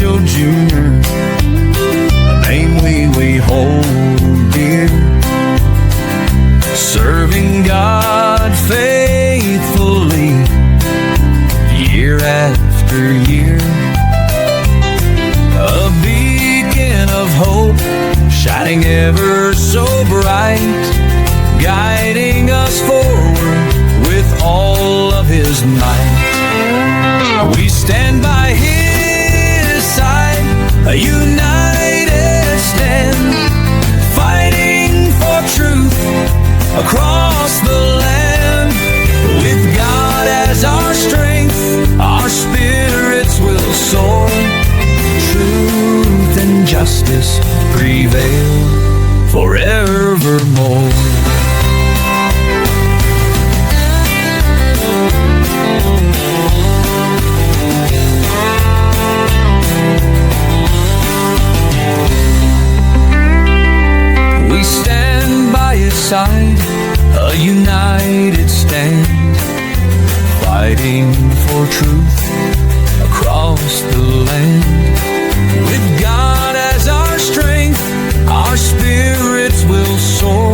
Horatio Jr., a name we hold dear, serving God faithfully year after year. A beacon of hope shining ever so bright, guiding us forward with all of his might. We stand by his side, a united stand, fighting for truth across the land. With God as our strength, our spirits will soar. Truth and justice prevail forevermore. We stand by his side, a united stand, fighting for truth across the land. With God as our strength, our spirits will soar.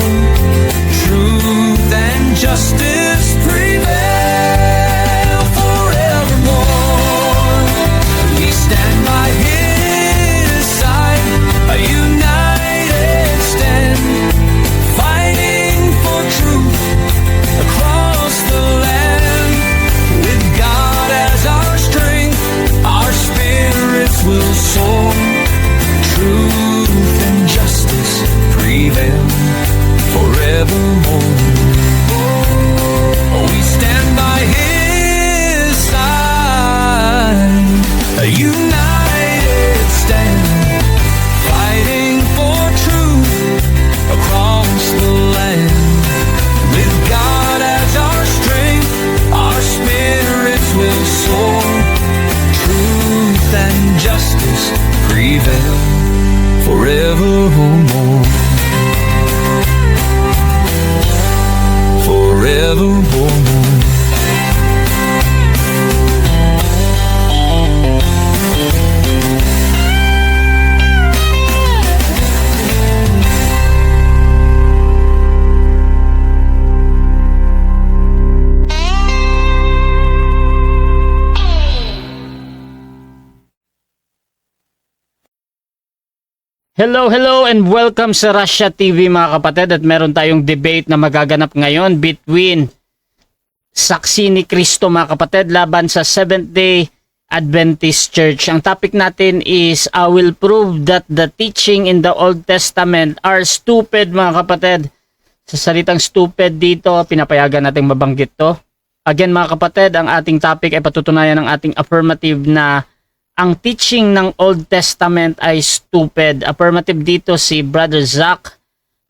Truth and justice prevail forevermore. We stand by his side, a united stand, fighting for truth across the land. With God as our strength, our spirits will soar. Truth and justice prevail forevermore. We stand by his side, a united stand, fighting for truth across the land. With God as our strength, our spirits will soar. Truth and justice prevail forevermore. Forevermore. Hello and welcome sa Russia TV mga kapatid, at meron tayong debate na magaganap ngayon between Saksi ni Cristo mga kapatid laban sa Seventh-day Adventist Church. Ang topic natin is I will prove that the teaching in the Old Testament are stupid mga kapatid. Sa salitang stupid dito, pinapayagan natin mabanggit to. Again mga kapatid, ang ating topic ay patutunayan ng ating affirmative na ang teaching ng Old Testament ay stupid. Affirmative dito si Brother Zach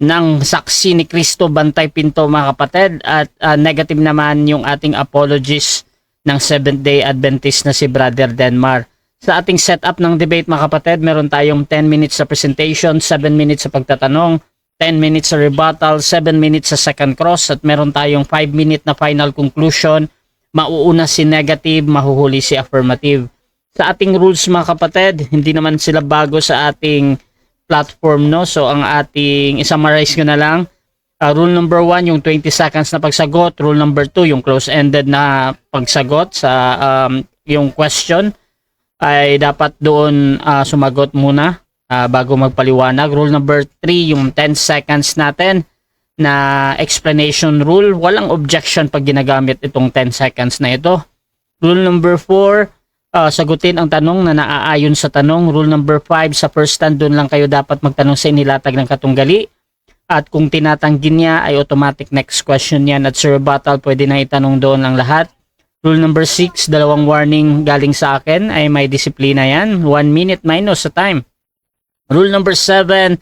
ng Saksi ni Cristo Bantay Pinto mga kapatid, at negative naman yung ating apologies ng Seventh-day Adventist na si Brother Denmar. Sa ating setup ng debate mga kapatid, meron tayong 10 minutes sa presentation, 7 minutes sa pagtatanong, 10 minutes sa rebuttal, 7 minutes sa second cross, at meron tayong 5 minute na final conclusion. Mauuna si negative, mahuhuli si affirmative. Sa ating rules mga kapatid, hindi naman sila bago sa ating platform, no? So ang ating i-summarize ko na lang. Rule number 1, yung 20 seconds na pagsagot. Rule number 2, yung close-ended na pagsagot sa yung question ay dapat doon sumagot muna bago magpaliwanag. Rule number 3, yung 10 seconds natin na explanation rule. Walang objection pag ginagamit itong 10 seconds na ito. Rule number 4, sagutin ang tanong na naaayon sa tanong. Rule number 5, sa first stand doon lang kayo dapat magtanong sa inilatag ng katunggali. At kung tinatanggi niya ay automatic next question yan. At sa rebuttal, pwede na itanong doon ang lahat. Rule number 6, dalawang warning galing sa akin ay may disiplina yan. 1 minute minus sa time. Rule number 7,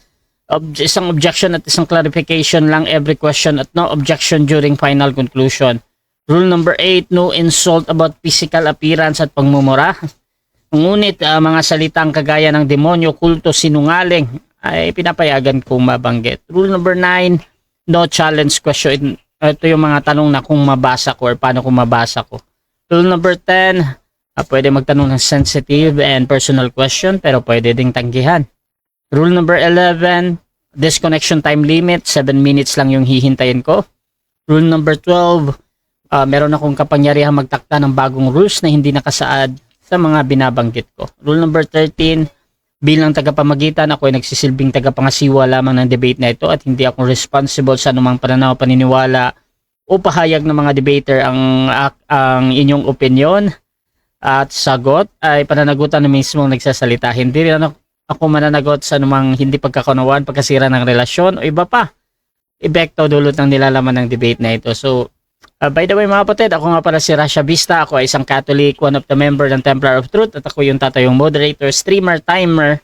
isang objection at isang clarification lang every question at no objection during final conclusion. Rule number 8, no insult about physical appearance at pagmumura. Ngunit mga salitang kagaya ng demonyo, kulto, sinungaling ay pinapayagan kong mabanggit. Rule number 9, no challenge question. Ito yung mga tanong na kung mabasa ko or paano kung mabasa ko. Rule number 10, Pwede magtanong ng sensitive and personal question pero pwede ding tanggihan. Rule number 11, disconnection time limit, 7 minutes lang yung hihintayin ko. Rule number 12, meron akong kapangyarihan magtakda ng bagong rules na hindi nakasaad sa mga binabanggit ko. Rule number 13, bilang tagapamagitan, ako ay nagsisilbing tagapangasiwa lamang ng debate na ito at hindi ako responsible sa anumang pananaw, paniniwala o pahayag ng mga debater. Ang inyong opinion at sagot ay pananagutan ng mismong nagsasalita. Hindi rin ako mananagot sa anumang hindi pagkakaunawaan, pagkasira ng relasyon o iba pa epekto dulot ng nilalaman ng debate na ito. So, by the way mga kapatid, ako nga pala si Rasha Vista. Ako ay isang Catholic, one of the member ng Templar of Truth, at ako yung tatayong moderator, streamer, timer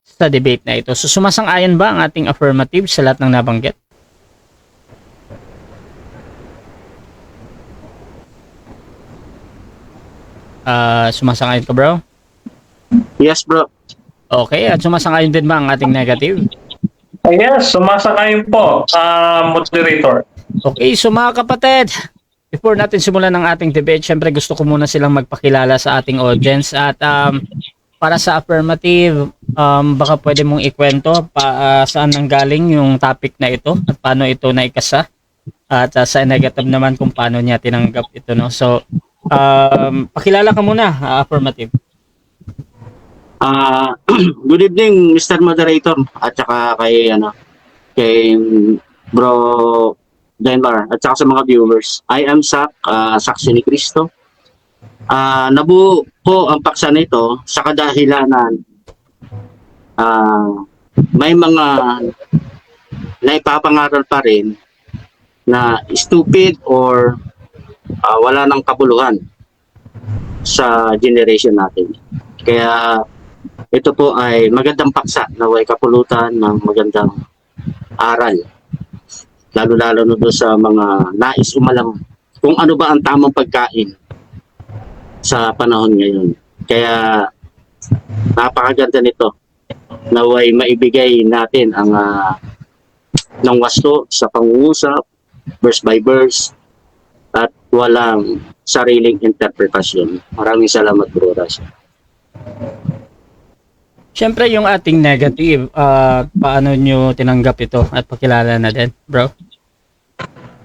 sa debate na ito. So, sumasang-ayon ba ang ating affirmative sa lahat ng nabanggit? Sumasang-ayon ka, bro? Yes, bro. Okay, at sumasang-ayon din ba ang ating negative? Yes, sumasang-ayon po, moderator. Okay, so mga kapatid, before natin simulan ng ating debate, syempre gusto ko muna silang magpakilala sa ating audience. At para sa affirmative, baka pwede mong ikwento saan nanggaling yung topic na ito at paano ito naikasa. At sa negative naman kung paano niya tinanggap ito, no? So, pakilala ka muna, affirmative. Good evening, Mr. Moderator, at saka kay Bro Denver, at saka sa mga viewers. I am Sak, Saksi ni Cristo. Nabuo ko ang paksa nito sa kadahilanan may mga naipapangaral pa rin na stupid or wala ng kabuluhan sa generation natin. Kaya ito po ay magandang paksa na may kapulutan ng magandang aral. Lalo-lalo na doon sa mga nais umalam kung ano ba ang tamang pagkain sa panahon ngayon. Kaya napakaganda nito na way maibigay natin ang ng wasto sa pangungusap, verse by verse, at walang sariling interpretasyon. Maraming salamat, Bro Rasha. Siyempre yung ating negative, paano nyo tinanggap ito at pakilala na din, bro?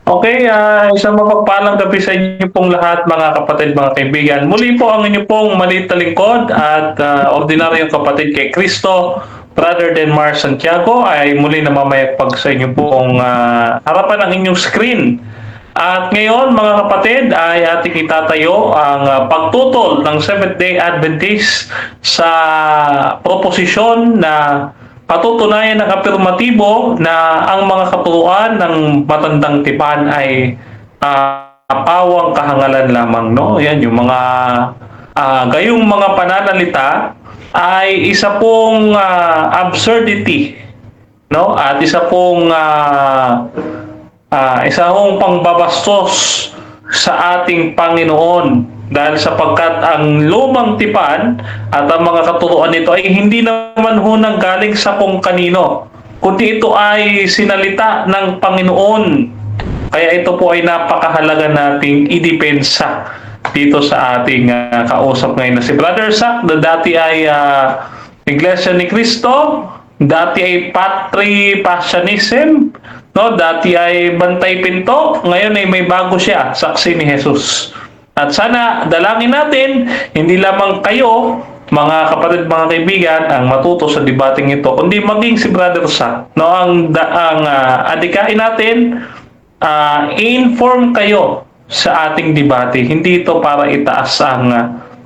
Okay, isang mapagpalang gabi sa inyo pong lahat, mga kapatid, mga kaibigan. Muli po ang inyo pong maliit na lingkod at ordinaryong kapatid kay Cristo, Brother Denmar Santiago, ay muli na mamayagpag sa inyo pong harapan ng inyong screen. At ngayon, mga kapatid, ay ating itatayo ang pagtutol ng Seventh-day Adventist sa proposisyon na patutunayan ng afirmatibo na ang mga katuruan ng matandang tipan ay pawang kahangalan lamang, no? Yan yung mga gayong mga pananalita ay isa pong absurdity, no? At isa pong pangbabastos sa ating Panginoon, dahil sapagkat ang lumang tipan at ang mga katuruan nito ay hindi naman ho galing sa kung kanino, kundi ito ay sinalita ng Panginoon. Kaya ito po ay napakahalaga nating idepensa dito sa ating kausap ngayon na si Brother Sak, na dati ay Iglesia ni Cristo, dati ay Patri Passionism, no? Dati ay Bantay Pinto, ngayon ay may bago siya, Saksi ni Jesus. At sana dalangin natin, hindi lamang kayo, mga kapatid, mga kaibigan, ang matuto sa debating ito, kundi maging si Brother Sak, no? Ang adikain natin, i-inform kayo sa ating debate. Hindi ito para itaas ang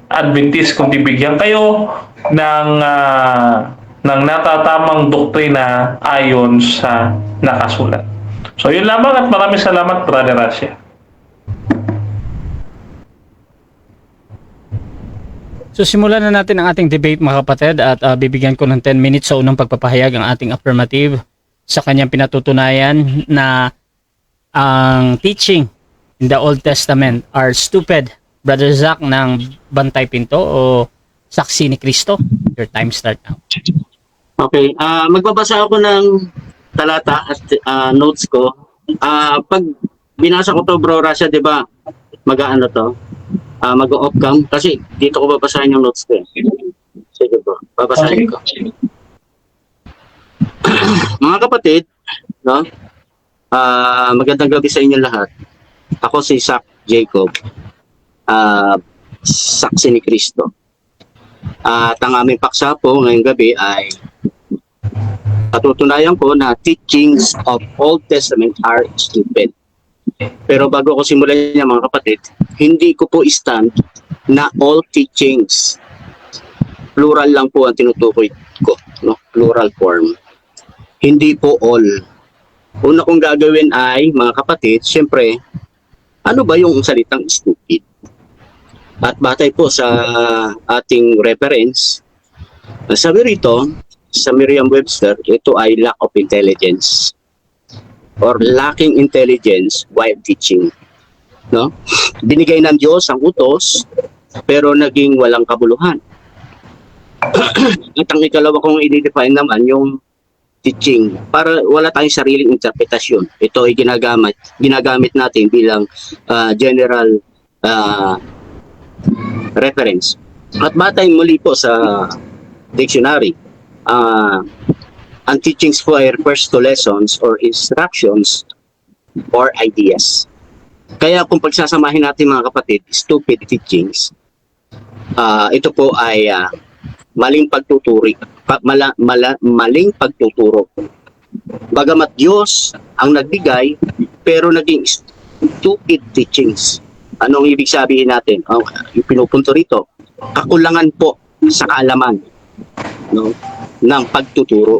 Adventist, kundi bigyan kayo ng natatamang doktrina ayon sa nakasulat. So yun lamang, at maraming salamat, Brother Rasha. So simulan na natin ang ating debate, mga kapatid, at bibigyan ko ng 10 minutes sa unang pagpapahayag ang ating affirmative sa kanyang pinatutunayan na ang teaching in the Old Testament are stupid. Brother Zach ng Bantay Pinto o Saksi ni Cristo, your time start now. Okay, magbabasa ako ng talata at notes ko. Pag binasa ko to, Bro Rasha, di ba, mag-aano to? mag-off cam kasi dito ko babasahin yung notes ko. Sige po, babasahin ko. Mga kapatid, no? Magandang gabi sa inyo lahat. Ako si Zach Jacob, Saksi ni Cristo. At ang aming paksa po ngayong gabi ay patutunayan ko na teachings of Old Testament are stupid. Pero bago ko simulan niya mga kapatid, hindi ko po stand na all teachings. Plural lang po ang tinutukoy ko, no? Plural form. Hindi po all. Una kong gagawin ay, mga kapatid, siyempre, ano ba yung salitang stupid? At batay po sa ating reference, sabi rito, sa Merriam-Webster, ito ay lack of intelligence or lacking intelligence while teaching. No? Binigay ng Diyos ang utos, pero naging walang kabuluhan. At ang ikalawa kong i-define naman yung teaching para wala tayong sariling interpretasyon. Ito ay ginagamit natin bilang general reference. At batay muli po sa dictionary, ang teachings po ay refers to lessons or instructions or ideas. Kaya kung pagsasamahin natin mga kapatid, stupid teachings, ito po ay maling pagtuturo. Bagamat Diyos ang nagbigay, pero naging stupid teachings. Anong ibig sabihin natin? Yung pinupunto rito, kakulangan po sa kaalaman, no, ng pagtuturo.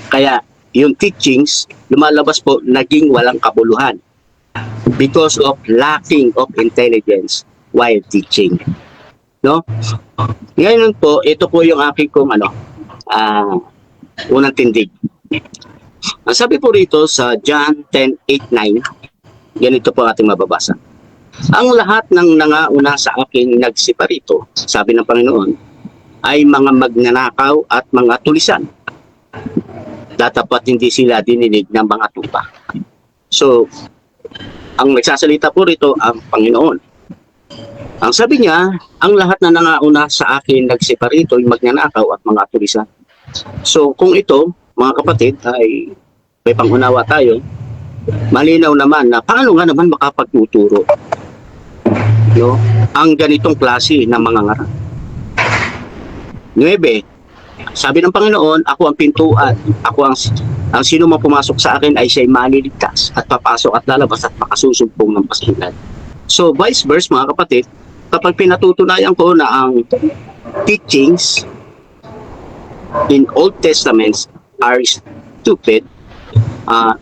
Kaya yung teachings, lumalabas po, naging walang kabuluhan because of lacking of intelligence while teaching. No? Ngayon po, ito po yung aking unang tindig. Ang sabi po rito sa John 10:8-9, ganito po ating mababasa. Ang lahat ng nangauna sa akin nagsiparito, sabi ng Panginoon, ay mga magnanakaw at mga tulisan. Datapat hindi sila dininig ng mga tupa. So, ang nagsasalita po rito ang Panginoon. Ang sabi niya, ang lahat na nangauna sa akin nagsiparito ay magnanakaw at mga tulisan. So, kung ito, mga kapatid, ay may pangunawa tayo, malinaw naman na paano nga naman makapagtuturo, no, ang ganitong klase ng mga ngaral. 9, sabi ng Panginoon, ako ang pintuan, ako ang sino man pumasok sa akin ay siya'y maliligtas at papasok at lalabas at makasusumpong ng paskinlan. So, vice versa mga kapatid, kapag pinatutunayan ko na ang teachings in Old Testaments are stupid,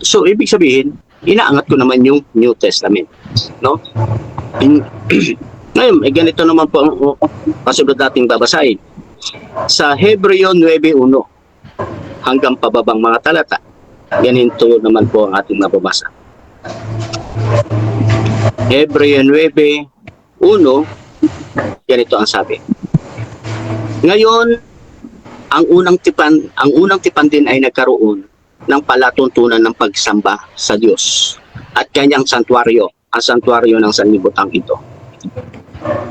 so ibig sabihin, inaangat ko naman yung New Testament. No? Ngayon, ganito naman po ang kasunod nating babasahin. Sa Hebreo 9:1 hanggang pababang mga talata, ganito naman po ang ating mababasa. Hebreo 9:1, ganito ang sabi. Ngayon, ang unang tipan din ay nagkaroon ng palatuntunan ng pagsamba sa Diyos at kanyang santuaryo, ang santuaryo ng sanlibutan ito.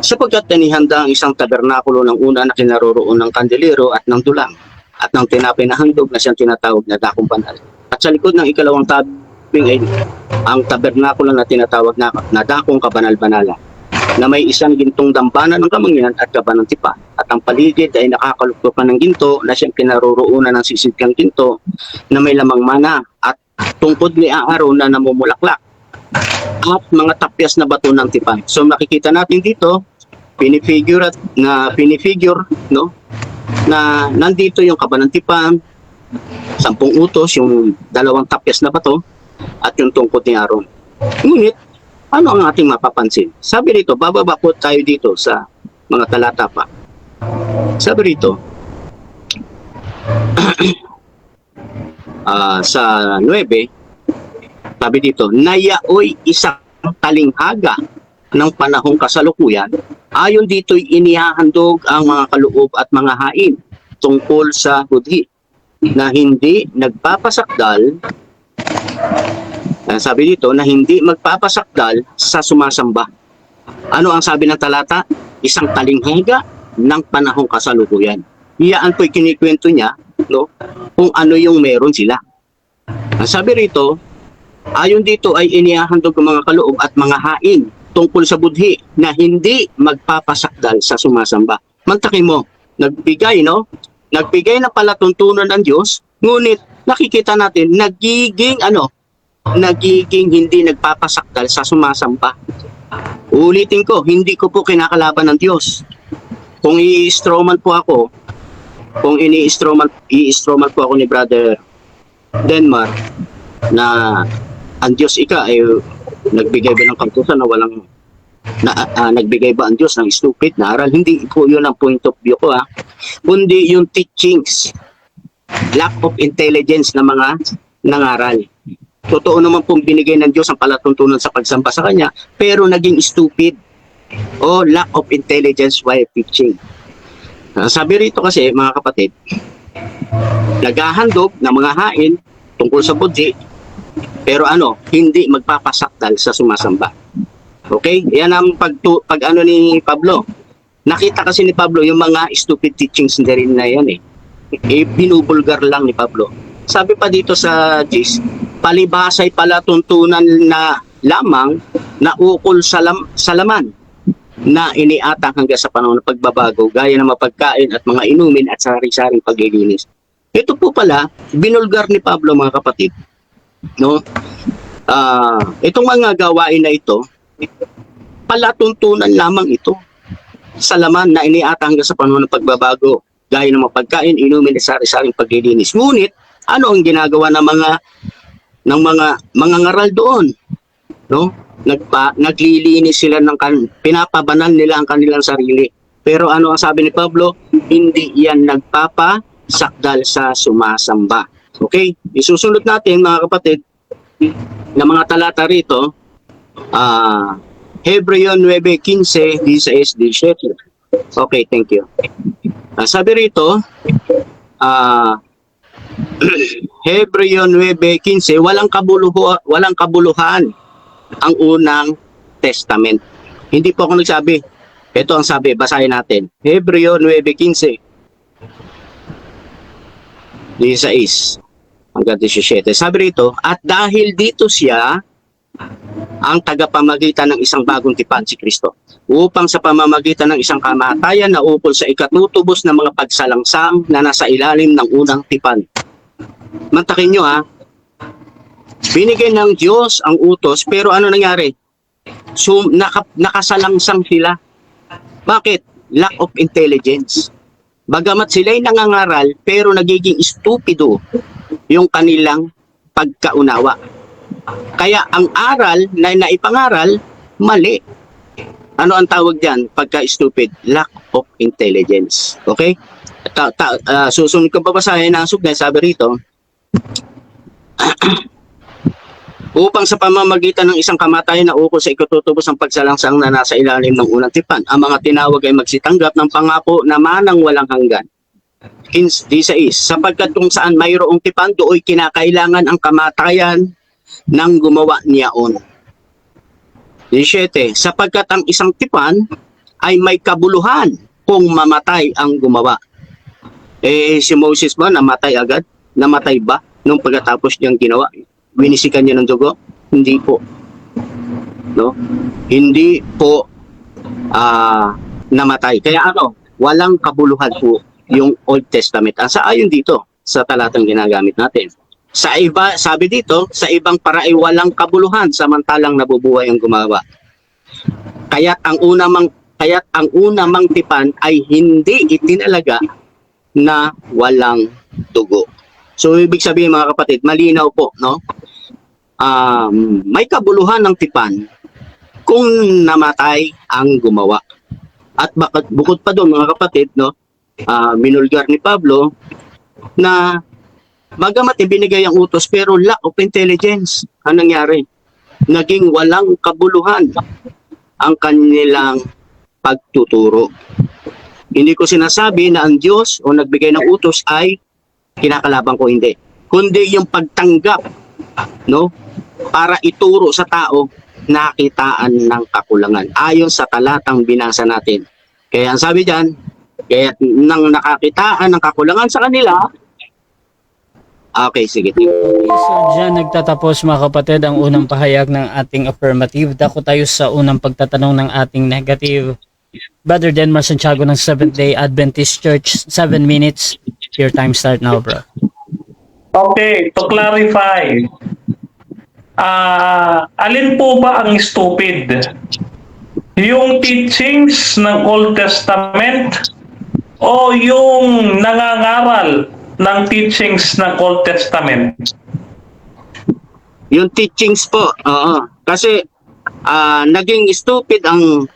Sapagkat tinihanda ang isang tabernakulo ng una na kinaroroon ng kandilero at ng dulang at ng tinapay na handog na siyang tinatawag na dakong banal. At sa likod ng ikalawang tabing ay ang tabernakulo na tinatawag na dakong kabanal-banala na may isang gintong dambana ng kamangyan at kaba ng tipa. At ang paligid ay nakakaluktukan ng ginto na siyang kinaroroonan ng sisidkang ginto na may lamang mana at tungkod ni Aaron na namumulaklak at mga tapyas na bato ng tipan. So makikita natin dito, pinifigure, no, na nandito yung kaba ng tipan, 10 utos, yung 2 tapyas na bato, at yung tungkod ni Aaron. Ngunit, ano ang ating mapapansin? Sabi rito, bababa po tayo dito sa mga talata pa. Sabi rito, sa 9, sabi dito, nayaoy isang talinghaga ng panahong kasalukuyan. Ayon dito'y inihahandog ang mga kaloob at mga hain tungkol sa budhi na hindi nagpapasakdal. Sabi dito na hindi magpapasakdal sa sumasamba Ano ang sabi ng talata? Isang talinghaga ng panahong kasalukuyan. Iyaan po'y kinikwento niya, no, kung ano yung meron sila. Ang sabi rito, ayon dito ay inihahandog ang mga kaloob at mga hain tungkol sa budhi na hindi magpapasakdal sa sumasamba. Mantakin mo, nagbigay, no? Nagbigay na palatuntunan ng Diyos, ngunit nakikita natin, nagiging hindi nagpapasakdal sa sumasamba. Ulitin ko, hindi ko po kinakalaban ng Diyos. Kung i-strawman po ako, kung i-strawman po ako ni Brother Denmark na ang Diyos ika ay nagbigay ba ng kautusan na walang nagbigay ba ang Diyos ng stupid na aral? Hindi po yun ang point of view ko, kundi yung teachings, lack of intelligence na mga nangaral. Totoo naman pong binigay ng Diyos ang palatuntunan sa pagsamba sa Kanya, pero naging stupid o lack of intelligence while teaching. Sabi rito kasi, mga kapatid, naghahandog ng mga hain tungkol sa budhi, pero hindi magpapasakdal sa sumasamba. Okay? Yan ang pag ni Pablo. Nakita kasi ni Pablo yung mga stupid teachings na rin na yan binubulgar lang ni Pablo. Sabi pa dito sa Gis, palibasay palatuntunan na lamang na ukol sa laman na iniatang hanggang sa panahon ng pagbabago, gaya ng mapagkain at mga inumin at sari-saring paglilinis. Ito po pala, binulgar ni Pablo, mga kapatid. No? Itong mga gawain na ito, palatuntunan lamang ito sa laman na iniatang hanggang sa panahon ng pagbabago, gaya ng mapagkain, inumin at sari-saring paglilinis. Ngunit, ano ang ginagawa ng mga ngaral doon? No? Naglilinis sila pinapabanal nila ang kanilang sarili. Pero ano ang sabi ni Pablo? Hindi yan nagpapasakdal sa sumasamba. Okay? Isusunod natin, mga kapatid, na mga talata rito, Hebreo 9:15, 16, 17. Okay, thank you. Sabi rito, Hebreo 9:15, walang kabuluhan ang unang testament. Hindi po ako nagsabi. Ito ang sabi, basahin natin. Hebreo 9:15, 16 hanggang 17. Sabi rito, at dahil dito siya ang tagapamagitan ng isang bagong tipan, si Kristo, upang sa pamamagitan ng isang kamatayan na ukol sa ikatutubos ng mga pagsalangsang na nasa ilalim ng unang tipan. Mantakin nyo binigay ng Diyos ang utos, pero ano nangyari? So, nakasalangsang sila. Bakit? Lack of intelligence. Bagamat sila'y nangangaral, pero nagiging stupido yung kanilang pagkaunawa. Kaya ang aral na naipangaral, mali. Ano ang tawag diyan pagka stupid? Lack of intelligence. Okay? Susunod ko babasahin ang sugnay, sabi rito, upang sa pamamagitan ng isang kamatayan na ukol sa ikatutubos ng pagsalangsang na nasa ilalim ng unang tipan, ang mga tinawag ay magsitanggap ng pangako na manang walang hanggan. 16, sapagkat kung saan mayroong tipan, do'y kinakailangan ang kamatayan ng gumawa niyaon. 17, sapagkat ang isang tipan ay may kabuluhan kung mamatay ang gumawa. Si Moses ba namatay agad? Namatay ba nung pagkatapos niyang ginawa? Winisikan niya ng dugo? Hindi po. No? Hindi po namatay. Kaya walang kabuluhan po yung Old Testament. Sa ayon dito sa talatang ginagamit natin. Sa iba, sabi dito, sa ibang para ay walang kabuluhan samantalang nabubuhay ang gumawa. Kaya't ang unamang tipan ay hindi itinalaga na walang dugo. So ibig sabihin, mga kapatid, malinaw po, no? May kabuluhan ng tipan kung namatay ang gumawa. At bukod pa doon, mga kapatid, no? Minulgar ni Pablo na bagamat ibinigay ang utos pero lack of intelligence. Anong nangyari? Naging walang kabuluhan ang kanilang pagtuturo. Hindi ko sinasabi na ang Diyos o nagbigay ng utos ay kinakalaban ko, hindi. Kundi yung pagtanggap, no? Para ituro sa tao nakitaan ng kakulangan ayon sa talatang binasa natin. Kaya ang sabi diyan, kaya nang nakakitaan ng kakulangan sa kanila. Okay, sige. So dyan nagtatapos mga kapatid ang unang pahayag ng ating affirmative. Dako tayo sa unang pagtatanong ng ating negative. Brother Denmar Santiago ng Seventh-day Adventist Church, 7 minutes. Your time start now, bro. Okay, to clarify, alin po ba ang stupid? Yung teachings ng Old Testament o yung nangangaral ng teachings ng Old Testament? Yung teachings po, oo. Kasi naging stupid ang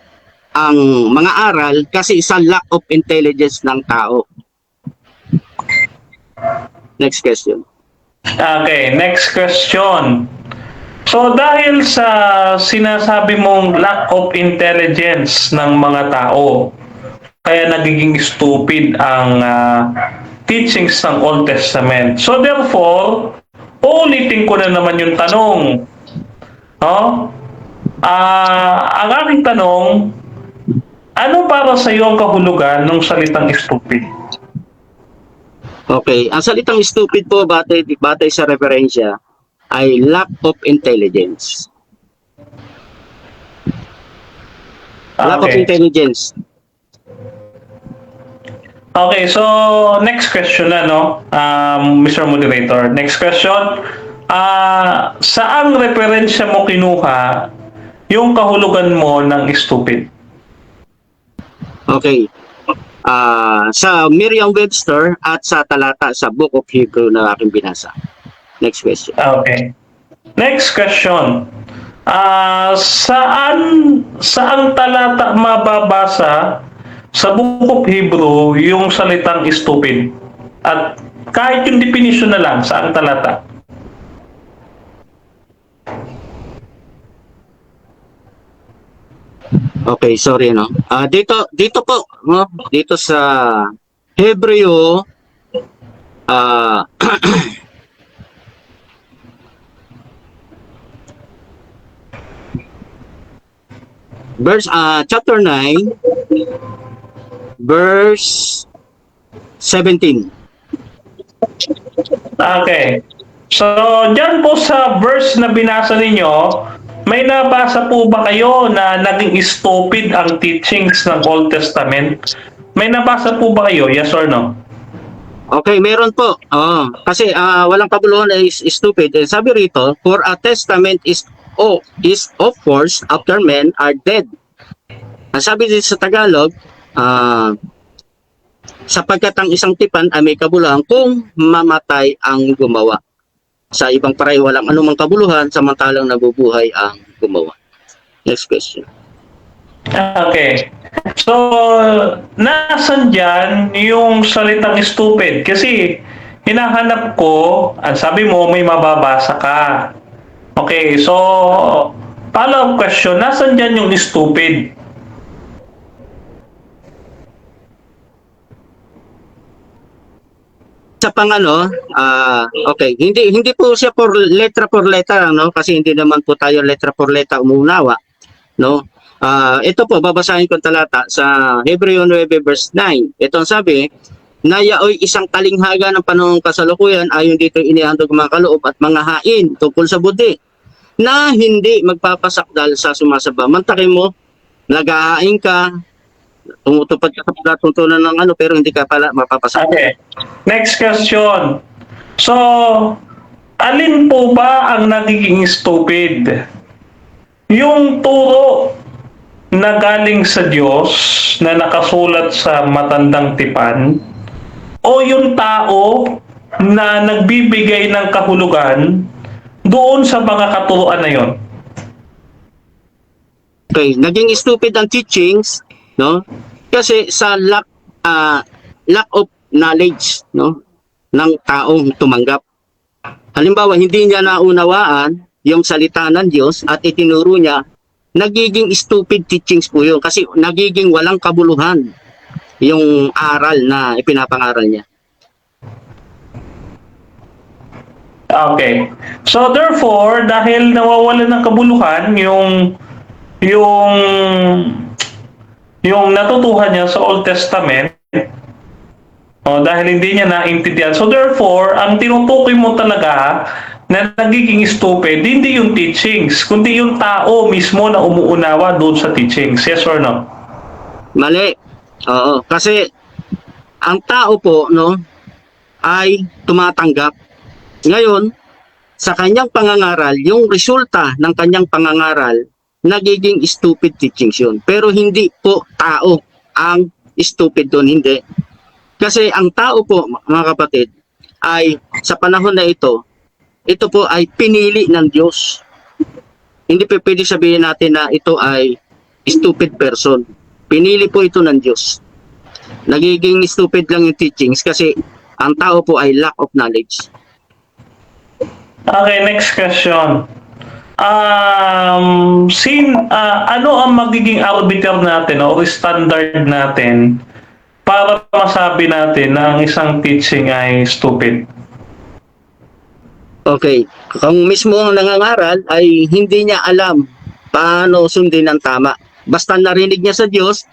mga aral kasi sa lack of intelligence ng tao. Next question. Okay, next question. So dahil sa sinasabi mong lack of intelligence ng mga tao, kaya nagiging stupid ang teachings ng Old Testament. So therefore, ulitin ko na naman yung tanong. Ang aking tanong, ano para sa iyo ang kahulugan ng salitang stupid? Okay, ang salitang stupid po batay sa referensya ay lack of intelligence. Lack of Okay. intelligence. Okay, so next question na, no? Mr. Moderator. Next question. Saang referensya mo kinuha yung kahulugan mo ng stupid? Okay. Sa Merriam-Webster at sa talata sa Book of Hebrew na aking binasa. Next question. Okay. Next question. Saan talata mababasa sa Book of Hebrew yung salitang stupid? At kahit yung definition na lang, saan talata? Okay, sorry no. Dito po, no? Dito sa Hebreo verse chapter 9 verse 17. Okay. So, dyan po sa verse na binasa ninyo, may nabasa po ba kayo na naging stupid ang teachings ng Old Testament? May nabasa po ba kayo? Yes or no? Okay, meron po. Kasi walang kabuluhan is stupid. Sabi rito, for a testament is of course after men are dead. Ang sabi dito sa Tagalog, sapagkat ang isang tipan ay may kabuluhan kung mamatay ang gumawa. Sa ibang paray walang anumang kabuluhan samantalang nabubuhay ang gumawa. Next question. Okay. So, nasan dyan yung salitang stupid? Kasi, hinahanap ko, sabi mo, may mababasa ka. Okay, so, follow-up question, nasan dyan yung stupid? Sa okay, hindi po siya for letra no, kasi hindi naman po tayo letra por letra umunawa, no. Ito po babasahin ko talata sa Hebreo 9 verse 9. Ito ang sabi, nayaoy isang talinghaga ng panahong kasalukuyan ayon dito inihandog mga kaloob at mga hain tungkol sa budi na hindi magpapasakdal sa sumasamba. Mantakin mo, nag-aaing ka, tumutupad ka sa pagkatuntunan ng pero hindi ka pala mapapasakdal. Okay. Next question. So, alin po ba ang nagiging stupid? Yung turo na galing sa Diyos na nakasulat sa matandang tipan o yung tao na nagbibigay ng kahulugan doon sa mga katuruan na yon? Okay, naging stupid ang teachings, no? Kasi sa lack of knowledge, no, ng taong tumanggap. Halimbawa, hindi niya naunawaan yung salita ng Diyos at itinuro niya, nagiging stupid teachings po yun kasi nagiging walang kabuluhan yung aral na ipinapangaral niya. Okay. So therefore, dahil nawawalan ng kabuluhan yung yung natutuhan niya sa Old Testament, dahil hindi niya naintindihan. So therefore, ang tinutukoy mo talaga na nagiging stupid, hindi yung teachings, kundi yung tao mismo na umuunawa doon sa teachings. Yes or no? Mali. Oo, kasi ang tao po, no, ay tumatanggap. Ngayon, sa kanyang pangangaral, yung resulta ng kanyang pangangaral, nagiging stupid teachings yun. Pero hindi po tao ang stupid doon, hindi. Kasi ang tao po, mga kapatid, ay sa panahon na ito po ay pinili ng Diyos. Hindi pa pwede sabihin natin na ito ay stupid person. Pinili po ito ng Diyos. Nagiging stupid lang yung teachings kasi ang tao po ay lack of knowledge. Okay, next question. Ano ang magiging arbiter natin o standard natin para masabi natin na ang isang teaching ay stupid? Okay, kung mismo ang nangangaral ay hindi niya alam paano sundin ang tama. Basta narinig niya sa Diyos,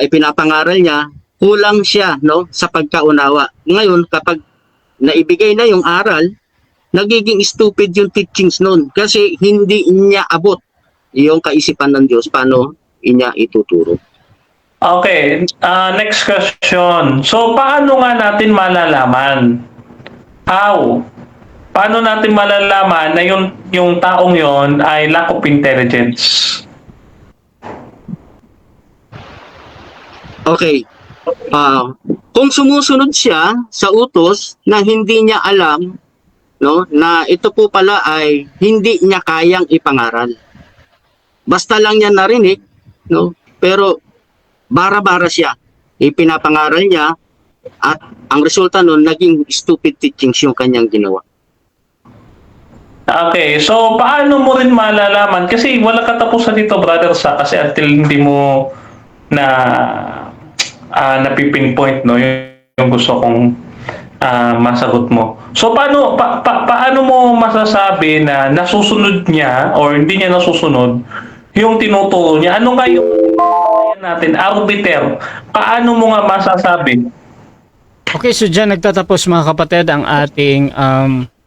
ipinapangaral niya, kulang siya, no, sa pagkaunawa. Ngayon, kapag naibigay na yung aral, nagiging stupid yung teachings nun kasi hindi niya abot yung kaisipan ng Diyos paano niya ituturo. Okay, next question. So, paano nga natin malalaman? How? Paano natin malalaman na yung taong yon ay lack of intelligence? Okay. Kung sumusunod siya sa utos na hindi niya alam, no, na ito po pala ay hindi niya kayang ipangaral. Basta lang niya narinig, no, pero bara-bara siya. Ipinapangaral niya at ang resulta nun naging stupid teachings yung kanyang ginawa. Okay, so paano mo rin malalaman? Kasi wala katapusan dito, brother, kasi until hindi mo napipinpoint, no, yung gusto kong masagot mo. So paano mo masasabi na nasusunod niya or hindi niya nasusunod yung tinuturo niya? Ano nga yung natin arbiter? Paano mo nga masasabi? Okay, so dyan nagtatapos mga kapatid ang ating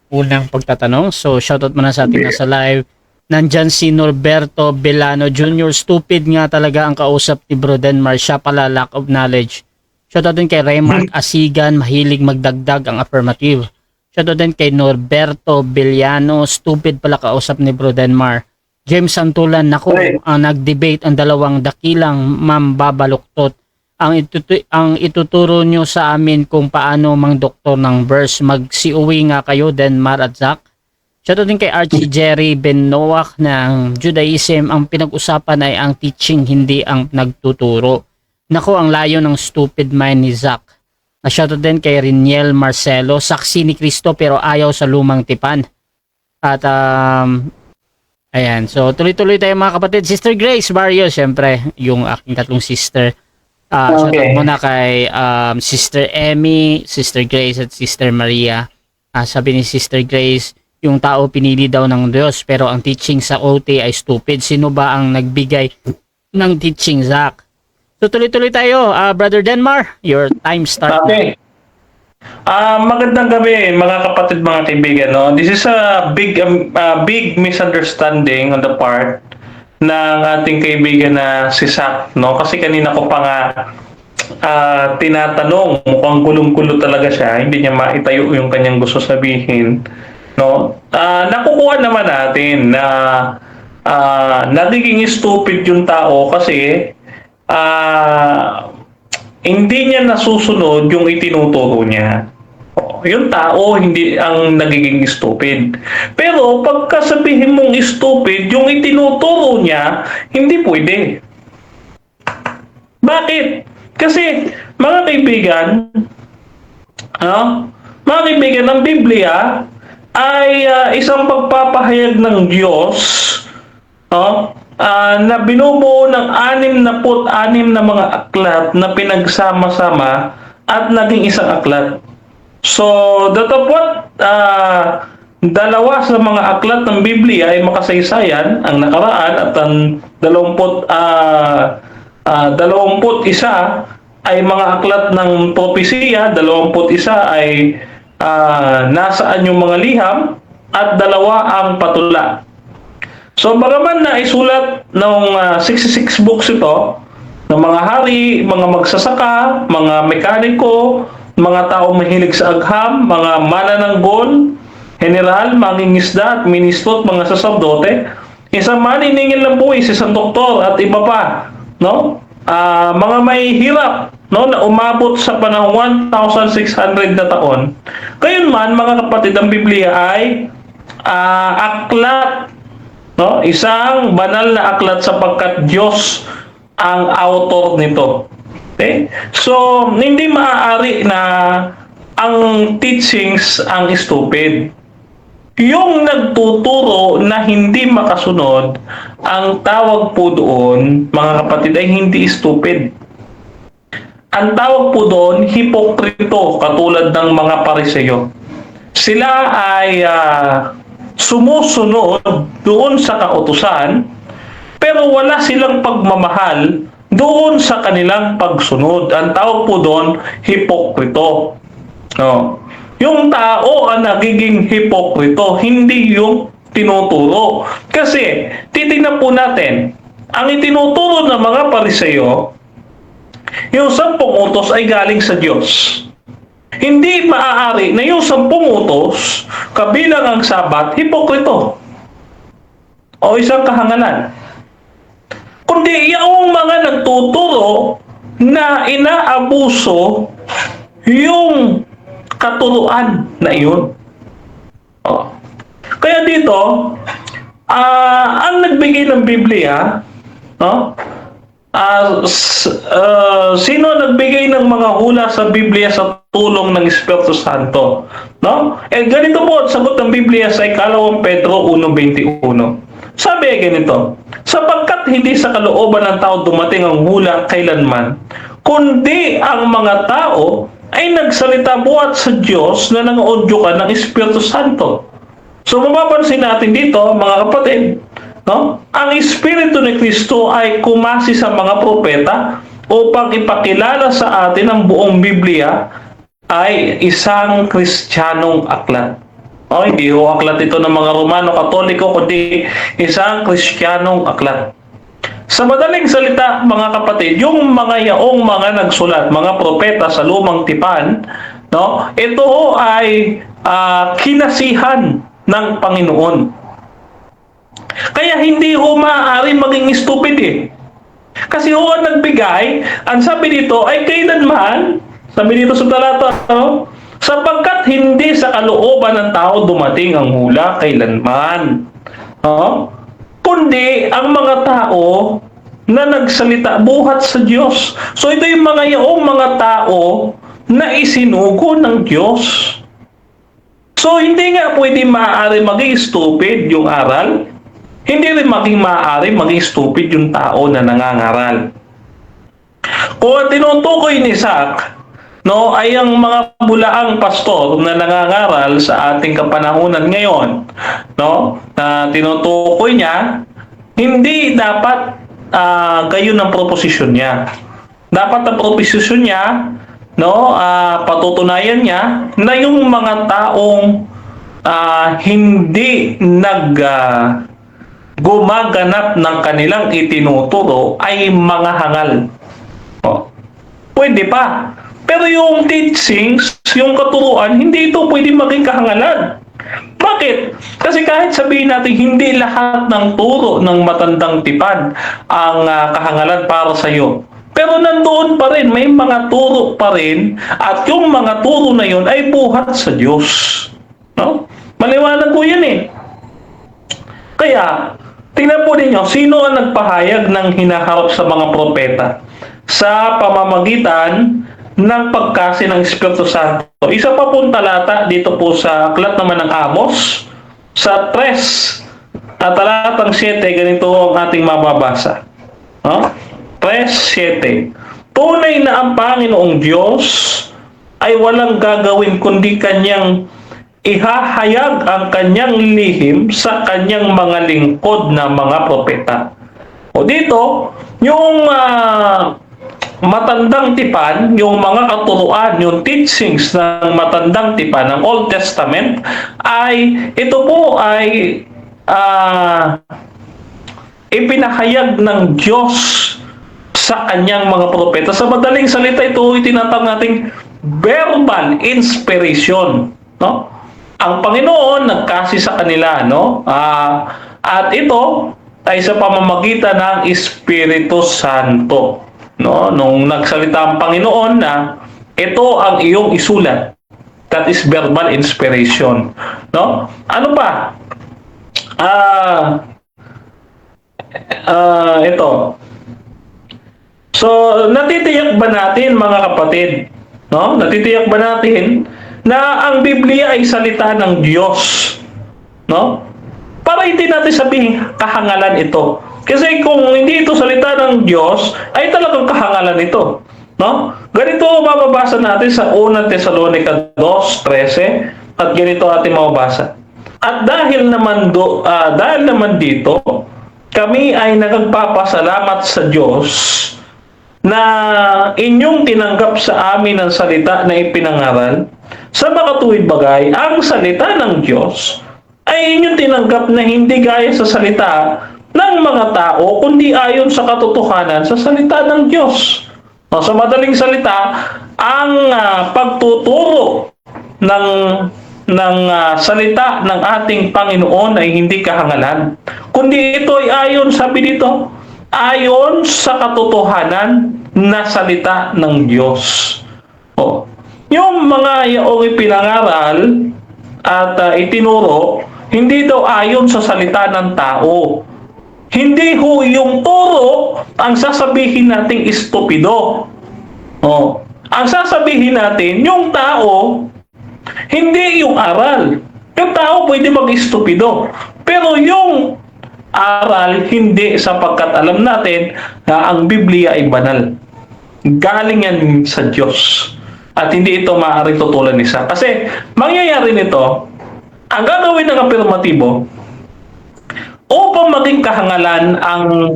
unang pagtatanong. So shoutout muna sa ating nasa live. Nandyan si Norberto Belano Jr. Stupid nga talaga ang kausap ni Bro Denmar. Siya pala lack of knowledge. Shoutout din kay Raymark Asigan, mahilig magdagdag ang affirmative. Shoutout din kay Norberto Belano, stupid pala kausap ni Bro Denmar. James Santulan, naku, nag-debate ang dalawang dakilang mambabaluktot. Ang ituturo nyo sa amin kung paano mang doktor ng verse. Magsiuwi nga kayo, Denmar at Zach. Shoutout din kay Archie Jerry Ben Noach ng Judaism. Ang pinag-usapan ay ang teaching, hindi ang nagtuturo. Nako, ang layo ng stupid mind ni Zach. Shoutout din kay Riniel Marcelo, saksi ni Cristo pero ayaw sa lumang tipan. At ayan, so tuloy-tuloy tayo mga kapatid. Sister Grace Barrio, syempre, yung aking tatlong sister. Shoutout muna kay Sister Emmy, Sister Grace at Sister Maria. Sabi ni Sister Grace, yung tao pinili daw ng Diyos pero ang teaching sa OT ay stupid. Sino ba ang nagbigay ng teaching, Zach? So tuloy-tuloy tayo. Brother Denmar, your time starts. Okay. Magandang gabi mga kapatid, mga kaibigan. No? This is a big misunderstanding on the part ng ating kaibigan na si Zach. No? Kasi kanina ko pa nga tinatanong, mukhang gulong-gulo talaga siya. Hindi niya maitayo yung kanyang gusto sabihin. No? Nakukuha naman natin na nagiging stupid yung tao kasi hindi niya nasusunod yung itinuturo niya. Yung tao hindi ang nagiging stupid. Pero pagkasabihin mong stupid, yung itinuturo niya, hindi pwede. Bakit? Kasi mga kaibigan, ang Biblia ay isang pagpapahayag ng Diyos na binubuo ng 66 na mga aklat na pinagsama-sama at naging isang aklat. So, datapwat, dalawa sa mga aklat ng Biblia ay makasaysayan, ang nakaraan at ang 21 ay mga aklat ng propesiya, 21 ay nasaan yung mga liham, at 2 ang patula. So, bagaman na isulat ng 66 books ito, ng mga hari, mga magsasaka, mga mekaniko, mga taong mahilig sa agham, mga manananggol, general, mangingisda at ministro at mga saserdote, isang maniningil ng buwis, isang doktor at iba pa, no? Mga may hirap, no, na umabot sa panahon 1,600 na taon. Gayunman, mga kapatid, ang Biblia ay aklat, no? Isang banal na aklat sapagkat Diyos ang author nito. Okay? So, hindi maaari na ang teachings ang stupid. Yung nagtuturo na hindi makasunod, ang tawag po doon, mga kapatid, ay hindi stupid. Ang tawag po doon, hipokrito, katulad ng mga Pariseyo. Sila ay sumusunod doon sa kautusan, pero wala silang pagmamahal doon sa kanilang pagsunod. Ang tawag po doon, hipokrito. No. Yung tao ang nagiging hipokrito, hindi yung tinuturo. Kasi, titingnan po natin, ang itinuturo ng mga Pariseyo, yung 10 utos ay galing sa Diyos. Hindi maaari na yung 10 utos, kabilang ang Sabat, hipokrito. O isang kahangalan. Kundi yung mga nagtuturo na inaabuso yung katuruan na iyon. Kaya dito, ang nagbigay ng Biblia, no? Sino nagbigay ng mga hula sa Biblia sa tulong ng Espiritu Santo? No? Ganito po, sagot ng Biblia sa 2 Pedro 1:21. Sabi ay ganito, sapagkat hindi sa kalooban ng tao dumating ang hula kailanman, kundi ang mga tao ay nagsalita buhat sa Diyos na nang-audyukan ng Espiritu Santo. So mapapansin natin dito, mga kapatid, no? Ang Espiritu ni Kristo ay kumasi sa mga propeta upang ipakilala sa atin ang buong Biblia ay isang Kristiyanong aklat. Hindi ho aklat ito ng mga Romano Katoliko, kundi isang Kristiyanong aklat. Sa madaling salita, mga kapatid, yung mga yaong mga nagsulat, mga propeta sa lumang tipan, no, ito ay kinasihan ng Panginoon. Kaya hindi ho maaari maging stupid eh. Kasi ho ang nagbigay, ang sabi dito ay kailanman, sabi dito sa talata, no, sapagkat hindi sa kalooban ng tao dumating ang hula kailanman. No? Kundi ang mga tao na nagsalita buhat sa Diyos. So ito yung mga yaong mga tao na isinugo ng Diyos. So hindi nga pwede maaari maging stupid yung aral. Hindi rin maging maaari maging stupid yung tao na nangangaral. Kung tinutukoy ni Zach, no, ay ang mga bulaang pastor na nangangaral sa ating kapanahunan ngayon, no, na tinutukoy niya, hindi dapat gayon ang proposisyon niya. Dapat ang proposisyon niya, no, patutunayan niya na yung mga taong hindi gumaganap ng kanilang itinuturo ay mga hangal. Pwede pa. Pero yung teachings, yung katuruan, hindi ito pwede maging kahangalan. Bakit? Kasi kahit sabihin natin hindi lahat ng turo ng matandang tipan ang kahangalan para sa iyo. Pero nandoon pa rin, may mga turo pa rin at yung mga turo na yun ay buhat sa Diyos. No? Maliwanag ko yan eh. Kaya, tingnan po ninyo, sino ang nagpahayag ng hinaharap sa mga propeta sa pamamagitan ng pagkasi ng Espiritu Santo? Isa pa pong talata dito po sa aklat naman ng Amos, sa 3 at talatang 7, ganito ang ating mababasa. 3:7. Tunay na ang Panginoong Diyos ay walang gagawin kundi kanyang ihahayag ang kanyang lihim sa kanyang mga lingkod na mga propeta. O dito, yung matandang tipan, yung mga katuruan, yung teachings ng matandang tipan ng Old Testament, ay ito po ay ipinahayag ng Diyos sa kanyang mga propeta. Sa madaling salita, ito itinatawag nating verbal inspiration, no? Ang Panginoon nagkasi sa kanila, no? At ito ay sa pamamagitan ng Espiritu Santo, no? Nung nagsalita ang Panginoon na ito ang iyong isulat, that is verbal inspiration, no? Ano pa? Ito. So, natitiyak ba natin, mga kapatid, no? Natitiyak ba natin na ang Biblia ay salita ng Diyos, no? Para hindi natin sabihin kahangalan ito. Kasi kung hindi ito salita ng Diyos, ay talagang kahangalan ito, no? Ganito mababasa natin sa 1 Tesalonica 2:13 at ganito ating mababasa. At dahil naman dito, kami ay nagpapasalamat sa Diyos na inyong tinanggap sa amin ang salita na ipinangaral sa makatuwid bagay. Ang salita ng Diyos ay inyong tinanggap na hindi gaya sa salita ng mga tao, kundi ayon sa katotohanan sa salita ng Diyos. Sa madaling salita, ang pagtuturo ng salita ng ating Panginoon ay hindi kahangalan, kundi ito ay ayon, sabi dito, ayon sa katotohanan na salita ng Diyos. Yung mga yaong ipinangaral at itinuro, hindi daw ayon sa salita ng tao. Hindi ho yung turo ang sasabihin nating estupido. Ang sasabihin natin, yung tao, hindi yung aral. Yung tao pwede mag-estupido. Pero yung aral, hindi, sapagkat alam natin na ang Biblia ay banal. Galing yan sa Diyos. At hindi ito maaaring tutulan isa. Kasi mangyayari nito, ang gagawin ng apirmatibo, upang maging kahangalan ang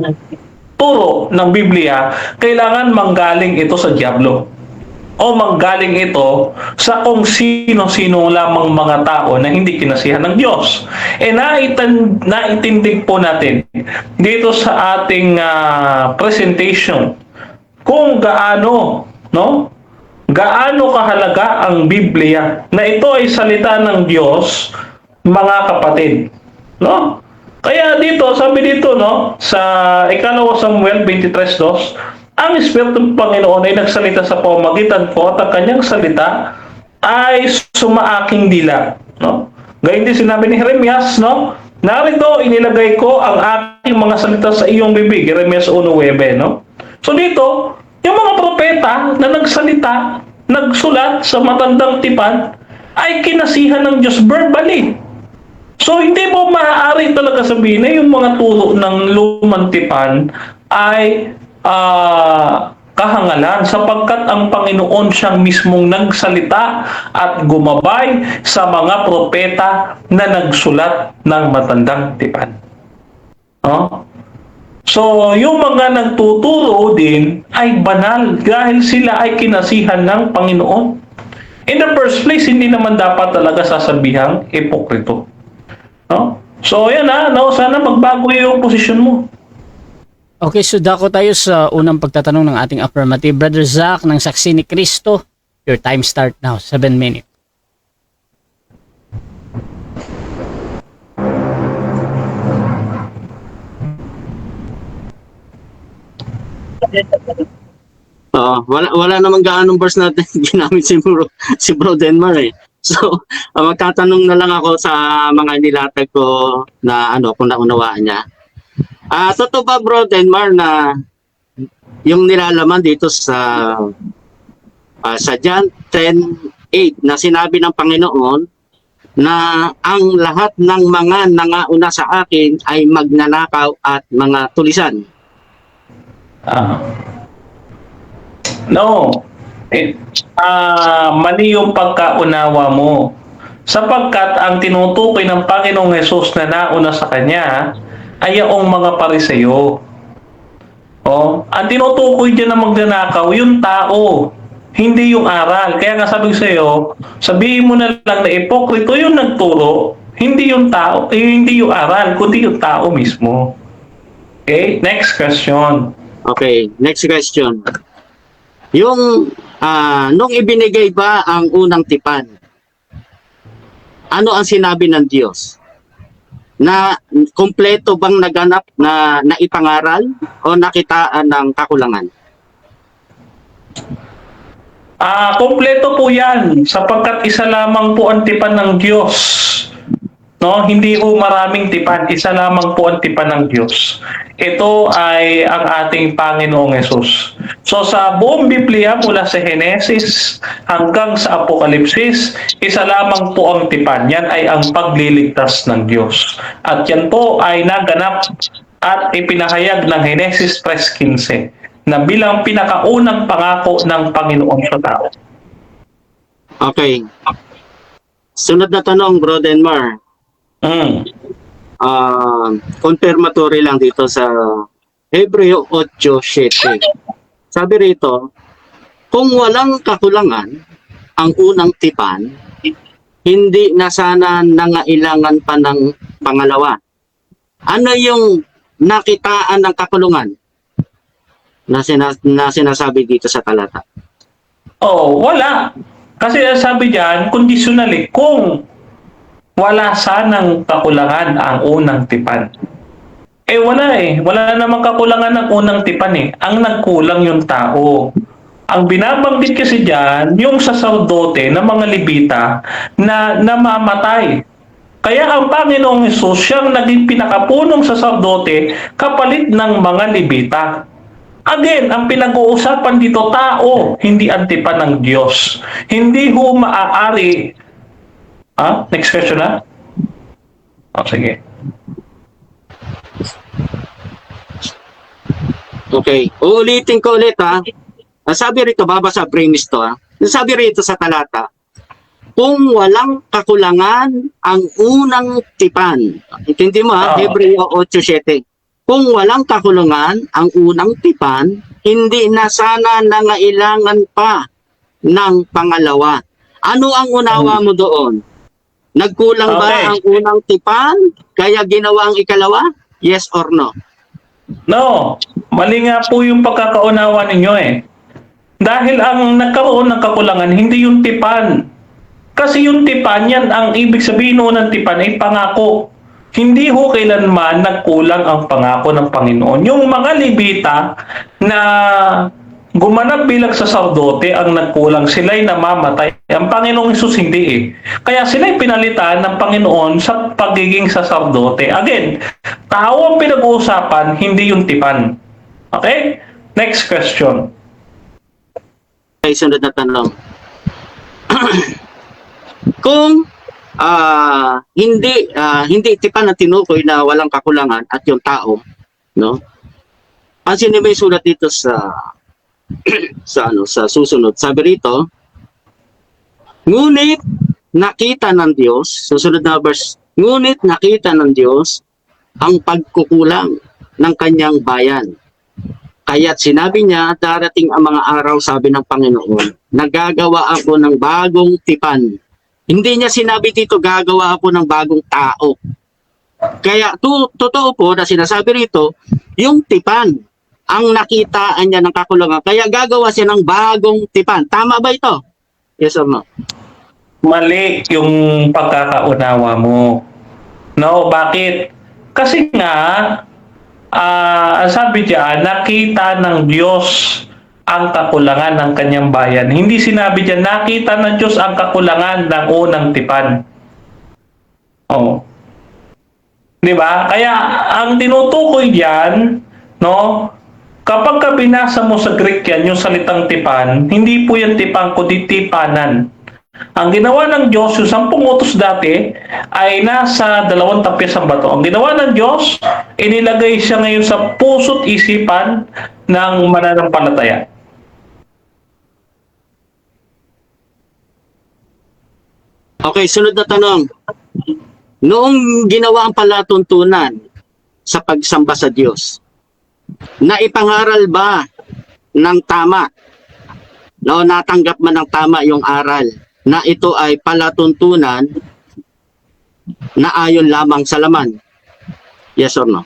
turo ng Biblia, kailangan manggaling ito sa dyablo. O manggaling ito sa kung sino-sino lamang mga tao na hindi kinasihan ng Diyos. Naitindig po natin dito sa ating presentation kung gaano, no? Gaano kahalaga ang Biblia, na ito ay salita ng Diyos, mga kapatid, no? Kaya dito, sabi dito, no, sa 2 Samuel 23:2, ang Espiritu ng Panginoon ay nagsalita sa pamamagitan ko at ang kanyang salita ay sumaaking dila, no? Gayun din sinabi ni Jeremias, no? Narito inilagay ko ang aking mga salita sa iyong bibig, Jeremias 1:9, no? So dito, yung mga propeta na nagsalita, nagsulat sa matandang tipan, ay kinasihan ng Diyos verbally. So hindi mo maaari talaga sabihin na yung mga turo ng lumang tipan ay kahangalan, sapagkat ang Panginoon siyang mismong nagsalita at gumabay sa mga propeta na nagsulat ng matandang tipan. So, yung mga nagtuturo din ay banal dahil sila ay kinasihan ng Panginoon. In the first place, hindi naman dapat talaga sasabihang ipokrito. So, yan sana magbago yung posisyon mo. Okay, so dako tayo sa unang pagtatanong ng ating affirmative. Brother Zach ng Saksi ni Kristo, your time start now, 7 minutes. Wala namang gaanong verse natin ginamit si Bro Denmar eh. So, magtatanong na lang ako sa mga nilatag ko na kung naunawaan niya. Totoo ba, Bro Denmar, na yung nilalaman dito sa John 10:8 na sinabi ng Panginoon na ang lahat ng mga nangauna sa akin ay magnanakaw at mga tulisan? No. Mali yung pagkaunawa mo. Sapagkat ang tinutukoy ng Panginoong Hesus na nauna sa kanya ay yung mga Pariseo. Ang tinutukoy dyan na magnanakaw, yung tao, hindi yung aral. Kaya nga sabi ko sa iyo, sabihin mo na lang na ipokrito yung nagturo, hindi yung tao, hindi yung aral, kundi yung tao mismo. Okay, next question. Okay, next question. Yung, nung ibinigay ba ang unang tipan, ano ang sinabi ng Diyos? Na kumpleto bang naganap na naipangaral o nakitaan ng kakulangan? Kompleto po yan sapagkat isa lamang po ang tipan ng Diyos. No, hindi po maraming tipan, isa lamang po ang tipan ng Diyos. Ito ay ang ating Panginoong Hesus. So sa buong Biblia mula sa Henesis hanggang sa Apokalipsis, isa lamang po ang tipan. Yan ay ang pagliligtas ng Diyos. At yan po ay naganap at ipinahayag ng Henesis 3:15 na bilang pinakaunang pangako ng Panginoon sa tao. Okay. Sunod na tanong, Bro Denmar. Confirmatory lang dito sa Hebreo 8:7. Sabi rito, kung walang kakulangan ang unang tipan, hindi na sana nangailangan pa ng pangalawa. Ano yung nakitaan ng kakulangan na sinasabi dito sa talata? Wala. Kasi sabi diyan, conditionally, kung wala sanang kakulangan ang unang tipan. Wala Wala namang kakulangan ng unang tipan Ang nagkulang yung tao. Ang binabanggit kasi diyan, yung saserdote ng mga Levita na namamatay. Kaya ang Panginoong Hesus siyang naging pinakapunong saserdote kapalit ng mga Levita. Again, ang pinag-uusapan dito tao, hindi ang tipan ng Diyos. Hindi ho maaari. Next question na? Sige. Okay. Uulitin ko ulit Sabi rito, babasa premise to Sabi rito sa talata, kung walang kakulangan ang unang tipan. Intindi mo Hebreo 8:7. Kung walang kakulangan ang unang tipan, hindi na sana nangailangan pa ng pangalawa. Ano ang unawa mo doon? Nagkulang ba ang unang tipan kaya ginawa ang ikalawa? Yes or no? No. Mali nga po yung pagkakaunawa ninyo Dahil ang nagkaroon ng kakulangan, hindi yung tipan. Kasi yung tipan, yan ang ibig sabihin ng tipan ay pangako. Hindi ho kailanman nagkulang ang pangako ng Panginoon. Yung mga Levita na gumanap bilang saserdote ang nagkulang, sila'y namamatay. Ang Panginoong Hesus hindi Kaya sila'y pinalitan ng Panginoon sa pagiging saserdote. Again, tao ang pinag-uusapan, hindi yung tipan. Okay? Next question. Okay, sunod na tanong. Kung hindi tipan ang tinukoy na walang kakulangan at yung tao, no? Pansin niyo may sulat dito sa sa susunod. Sabi rito, ngunit nakita ng Diyos, susunod na verse, ngunit nakita ng Diyos ang pagkukulang ng kanyang bayan. Kaya't sinabi niya, darating ang mga araw, sabi ng Panginoon, nagagawa ako ng bagong tipan. Hindi niya sinabi dito, gagawa ako ng bagong tao. Kaya totoo po na sinasabi rito, yung tipan, ang nakitaan niya ng kakulangan. Kaya gagawa siya ng bagong tipan. Tama ba ito? Yes or no? Mali yung pagkakaunawa mo. No, bakit? Kasi nga, sabi diyan, nakita ng Diyos ang kakulangan ng kanyang bayan. Hindi sinabi diyan, nakita ng Diyos ang kakulangan ng unang tipan. Di ba? Kaya ang tinutukoy diyan, no, kapag binasa mo sa Greek yan, yung salitang tipan, hindi po yan tipan, kundi tipanan. Ang ginawa ng Diyos, yung 10 utos dati, ay nasa 2 tapyas ang bato. Ang ginawa ng Diyos, inilagay siya ngayon sa puso't isipan ng mananampalataya. Okay, sunod na tanong. Noong ginawa ang palatuntunan sa pagsamba sa Diyos, naipangaral ba ng tama? No, natanggap man ng tama yung aral na ito ay palatuntunan na ayon lamang sa laman? Yes or no?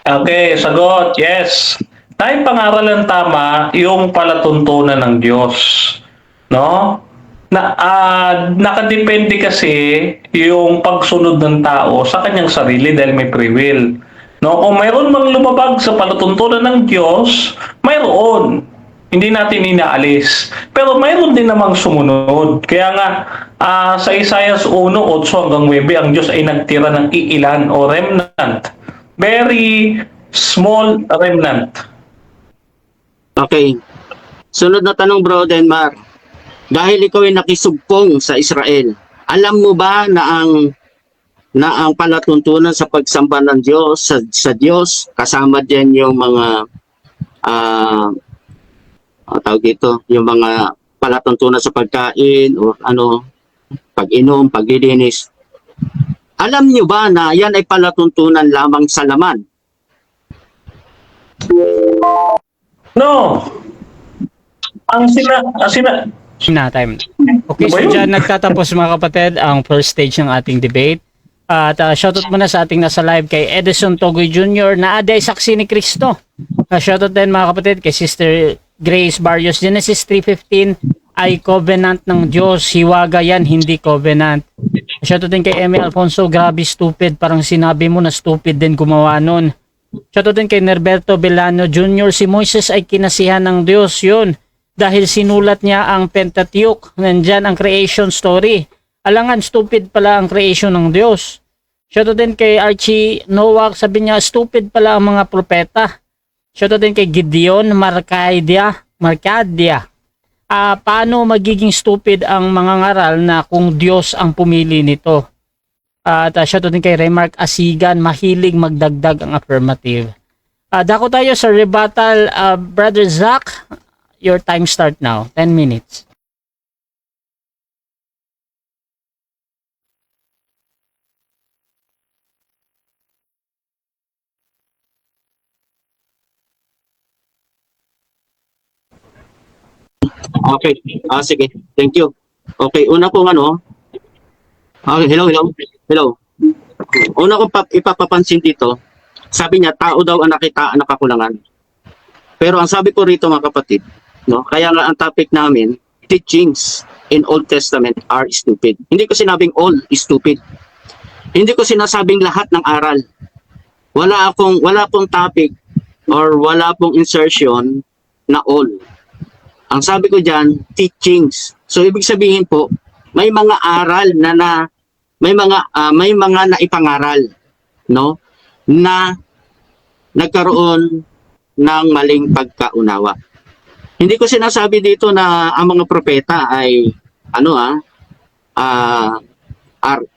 Okay, sagot, yes. Naipangaralan tama yung palatuntunan ng Diyos. No? Nakadepende kasi yung pagsunod ng tao sa kanyang sarili dahil may free will. No, kung mayroon mang lumabag sa palatuntunan ng Diyos, mayroon. Hindi natin inaalis. Pero mayroon din namang sumunod. Kaya nga, sa Isaiah 1:8-9, ang Diyos ay nagtira ng iilan o remnant. Very small remnant. Okay. Sunod na tanong, Bro Denmar. Dahil ikaw ay nakisugpong sa Israel, alam mo ba na ang palatuntunan sa pagsamba ng Diyos sa Diyos, kasama din yung mga tawag dito, yung mga palatuntunan sa pagkain o pag-inom, paglilinis. Alam niyo ba na yan ay palatuntunan lamang sa laman? No. Na time. Okay, Ano ba so yun? dyan nagtatapos mga kapatid ang first stage ng ating debate. At shoutout muna sa ating nasa live kay Edison Togoy Jr. na aday saksi ni Kristo. Shoutout din mga kapatid kay Sister Grace Barrios. Genesis 3:15 ay covenant ng Diyos. Hiwaga yan, hindi covenant. Shoutout din kay Eme Alfonso. Grabe stupid. Parang sinabi mo na stupid din gumawa nun. Shoutout din kay Norberto Belano Jr. Si Moises ay kinasihan ng Diyos. Yun. Dahil sinulat niya ang Pentateuch. Nandyan ang creation story. Alangan, stupid pala ang creation ng Diyos. Shoutout din kay Archie Nowak. Sabi niya, stupid pala ang mga propeta. Shoutout din kay Gideon Marcadia. Paano magiging stupid ang mga ngaral na kung Diyos ang pumili nito? At shoutout din kay Remark Asigan. Mahilig magdagdag ang affirmative. Dako tayo sa rebuttal. Brother Zach, your time start now. 10 minutes. Okay. Sige. Thank you. Okay, una kong Okay, hello. Una kong ipapapansin dito, sabi niya, tao daw ang nakitaan ng kakulangan. Pero ang sabi ko rito mga kapatid, no, kaya nga ang topic namin, teachings in Old Testament are stupid. Hindi ko sinabing all is stupid. Hindi ko sinasabing lahat ng aral. Wala pong topic or wala pong insertion na all. Ang sabi ko diyan, teachings. So ibig sabihin po, may mga aral may mga naipangaral, no, na nagkaroon ng maling pagkaunawa. Hindi ko sinasabi dito na ang mga propeta ay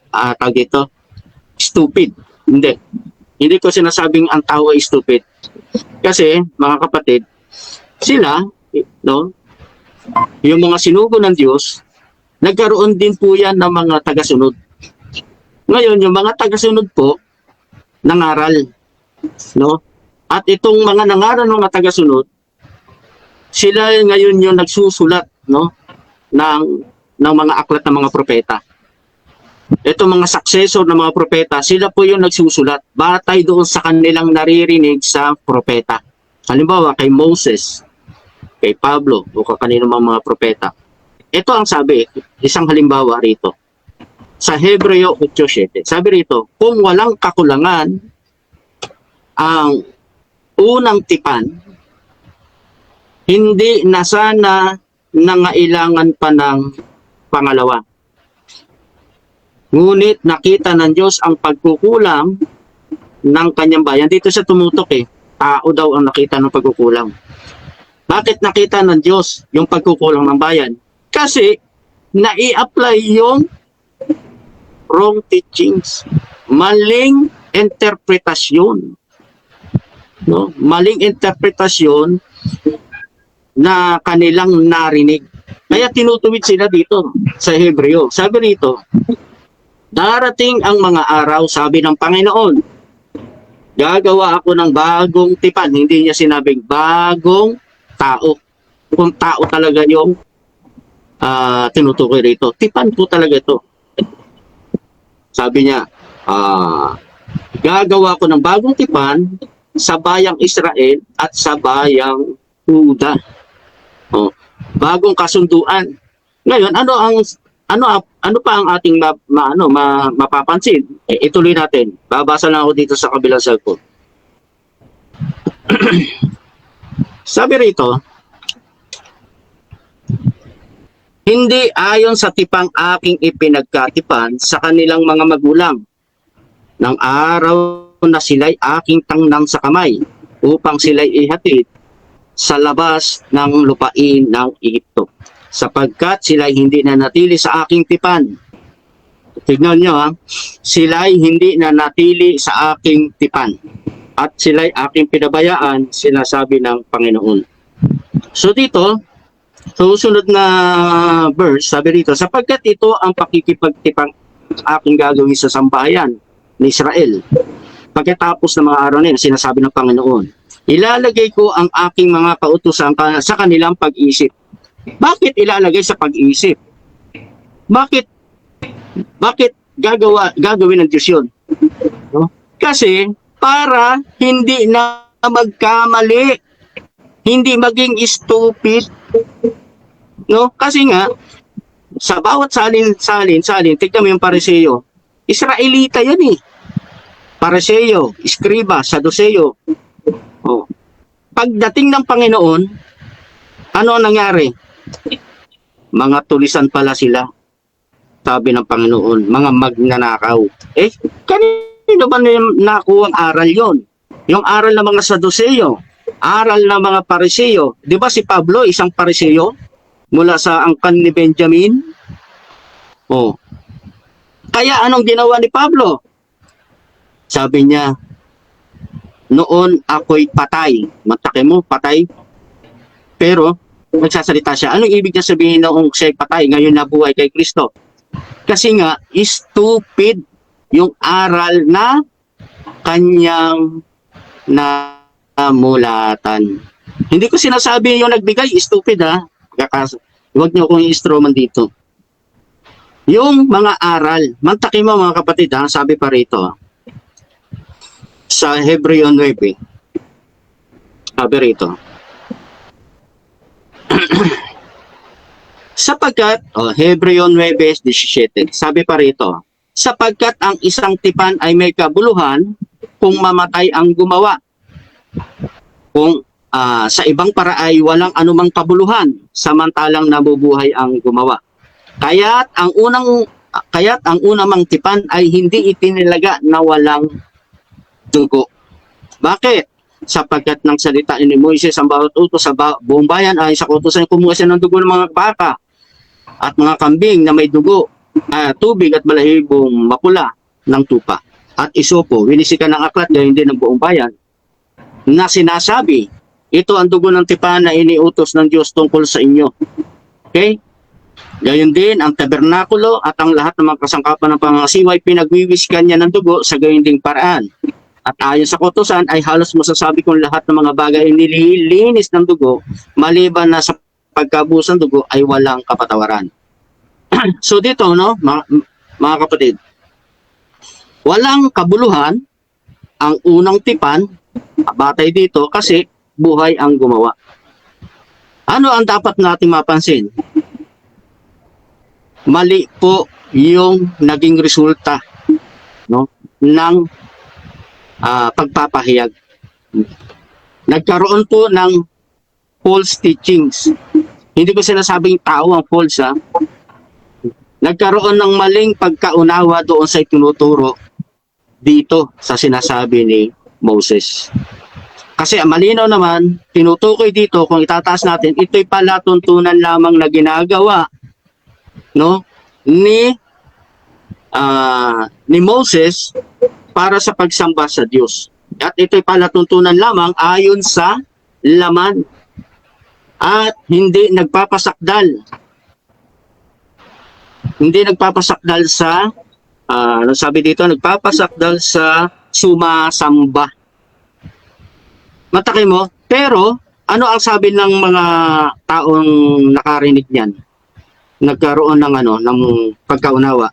tawag dito, stupid. Hindi ko sinasabing ang tao ay stupid. Kasi mga kapatid, sila, no, yung mga sinugo ng Diyos, nagkaroon din po yan ng mga tagasunod. Ngayon, yung mga tagasunod po, nangaral, no? At itong mga nangaral ng mga tagasunod, sila ngayon yung nagsusulat, no, ng mga aklat ng mga propeta. Itong mga successor ng mga propeta, sila po yung nagsusulat batay doon sa kanilang naririnig sa propeta. Halimbawa, kay Moses, kay Pablo, o kanino mga propeta. Ito ang sabi, isang halimbawa rito. Sa Hebreo 8:7, sabi rito, kung walang kakulangan ang unang tipan, hindi na sana nangailangan pa ng pangalawa. Ngunit nakita ng Diyos ang pagkukulang ng kanyang bayan. Dito siya tumutok tao daw ang nakita ng pagkukulang. Bakit nakita ng Diyos yung pagkukulang ng bayan? Kasi nai-apply yung wrong teachings, maling interpretasyon, no? Maling interpretasyon na kanilang narinig. Kaya tinutuwid sila dito sa Hebreo. Sabi rito, darating ang mga araw, sabi ng Panginoon, gagawa ako ng bagong tipan. Hindi niya sinabing bagong tao. Kung tao talaga yung tinutukoy rito. Tipan po talaga ito. Sabi niya, gagawa ko ng bagong tipan sa bayang Israel at sa bayang Huda. Bagong kasunduan. Ngayon, ano pa ang ating mapapansin? Ituloy natin. Babasa lang ako dito sa kabilang cellphone. Sabi rito, hindi ayon sa tipang aking ipinagkatipan sa kanilang mga magulang ng araw na sila'y aking tangnang sa kamay upang sila'y ihatid sa labas ng lupain ng Ehipto, sapagkat sila'y hindi nanatili sa aking tipan. Tignan nyo sila'y hindi nanatili sa aking tipan at sila'y aking pinabayaan, sinasabi ng Panginoon. So dito, susunod na verse, sabi rito, sapagkat ito ang pakikipagtipang aking gagawin sa sambahayan ni Israel. Pagkatapos ng mga araw na yun, sinasabi ng Panginoon, ilalagay ko ang aking mga kautusan sa kanilang pag-isip. Bakit ilalagay sa pag-isip? Bakit gagawin ng Diyos yun? No? Kasi para hindi na magkamali, hindi maging stupid. No? Kasi nga, sa bawat salin, tignan mo yung Pariseo. Israelita yan eh. Pariseo, Iskriba, Saduceo. Pagdating ng Panginoon, ano ang nangyari? Mga tulisan pala sila. Sabi ng Panginoon, mga magnanakaw. Kanino ba nakuha ang aral yon? Yung aral ng mga Saduceo, aral ng mga Pariseo. Di ba si Pablo, isang Pariseo? Mula sa angkan ni Benjamin? Kaya anong ginawa ni Pablo? Sabi niya, noon ako'y patay. Matake mo, patay. Pero, nagsasalita siya. Anong ibig niya sabihin noong siya'y patay, ngayon nabuhay kay Kristo? Kasi nga, stupid yung aral na kanyang namulatan. Hindi ko sinasabi yung nagbigay, stupid Huwag niyo kong i-strawman dito. Yung mga aral, magtaki mo mga kapatid sabi pa rito, sa Hebreo 9, sabi rito, sapagkat, Hebreo 9:17, sabi pa rito, sapagkat ang isang tipan ay may kabuluhan kung mamatay ang gumawa. Kung sa ibang para ay walang anumang kabuluhan, samantalang nabubuhay ang gumawa. Kaya't ang unang tipan ay hindi itinilaga na walang dugo. Bakit? Sapagkat ng salita ni Moises ang bawat utos sa buong bayan ay sa kautusan kumuha siya ng dugo ng mga baka at mga kambing na may dugo, tubig at balahibong mapula ng tupa at isopo, winisikan ng aklat gayon din ng buong bayan na sinasabi, ito ang dugo ng tipan na iniutos ng Diyos tungkol sa inyo. Okay? Gayon din ang tabernakulo at ang lahat ng mga kasangkapan ng pangasiway pinagwiwiskan niya ng dugo sa gayon ding paraan. At ayon sa kautusan ay halos masasabi kong lahat ng mga bagay ay nililinis ng dugo, maliban na sa pagkabuhos ng dugo ay walang kapatawaran. So dito, mga kapatid, walang kabuluhan ang unang tipan, batay dito kasi buhay ang gumawa. Ano ang dapat nating mapansin? Mali po yung naging resulta ng pagpapahayag. Nagkaroon po ng false teachings. Hindi ko sinasabing tao ang false Nagkaroon ng maling pagkaunawa doon sa itinuturo dito sa sinasabi ni Moses. Kasi malinaw naman, tinutukoy dito kung itataas natin, ito'y palatuntunan lamang na ginagawa ni Moses para sa pagsamba sa Diyos. At ito'y palatuntunan lamang ayon sa laman. at hindi nagpapasakdal. Hindi nagpapasakdal sa, ano sabi dito, nagpapasakdal sa sumasamba. Mataki mo, pero ano ang sabi ng mga taong nakarinig niyan? Nagkaroon ng ng pagkaunawa.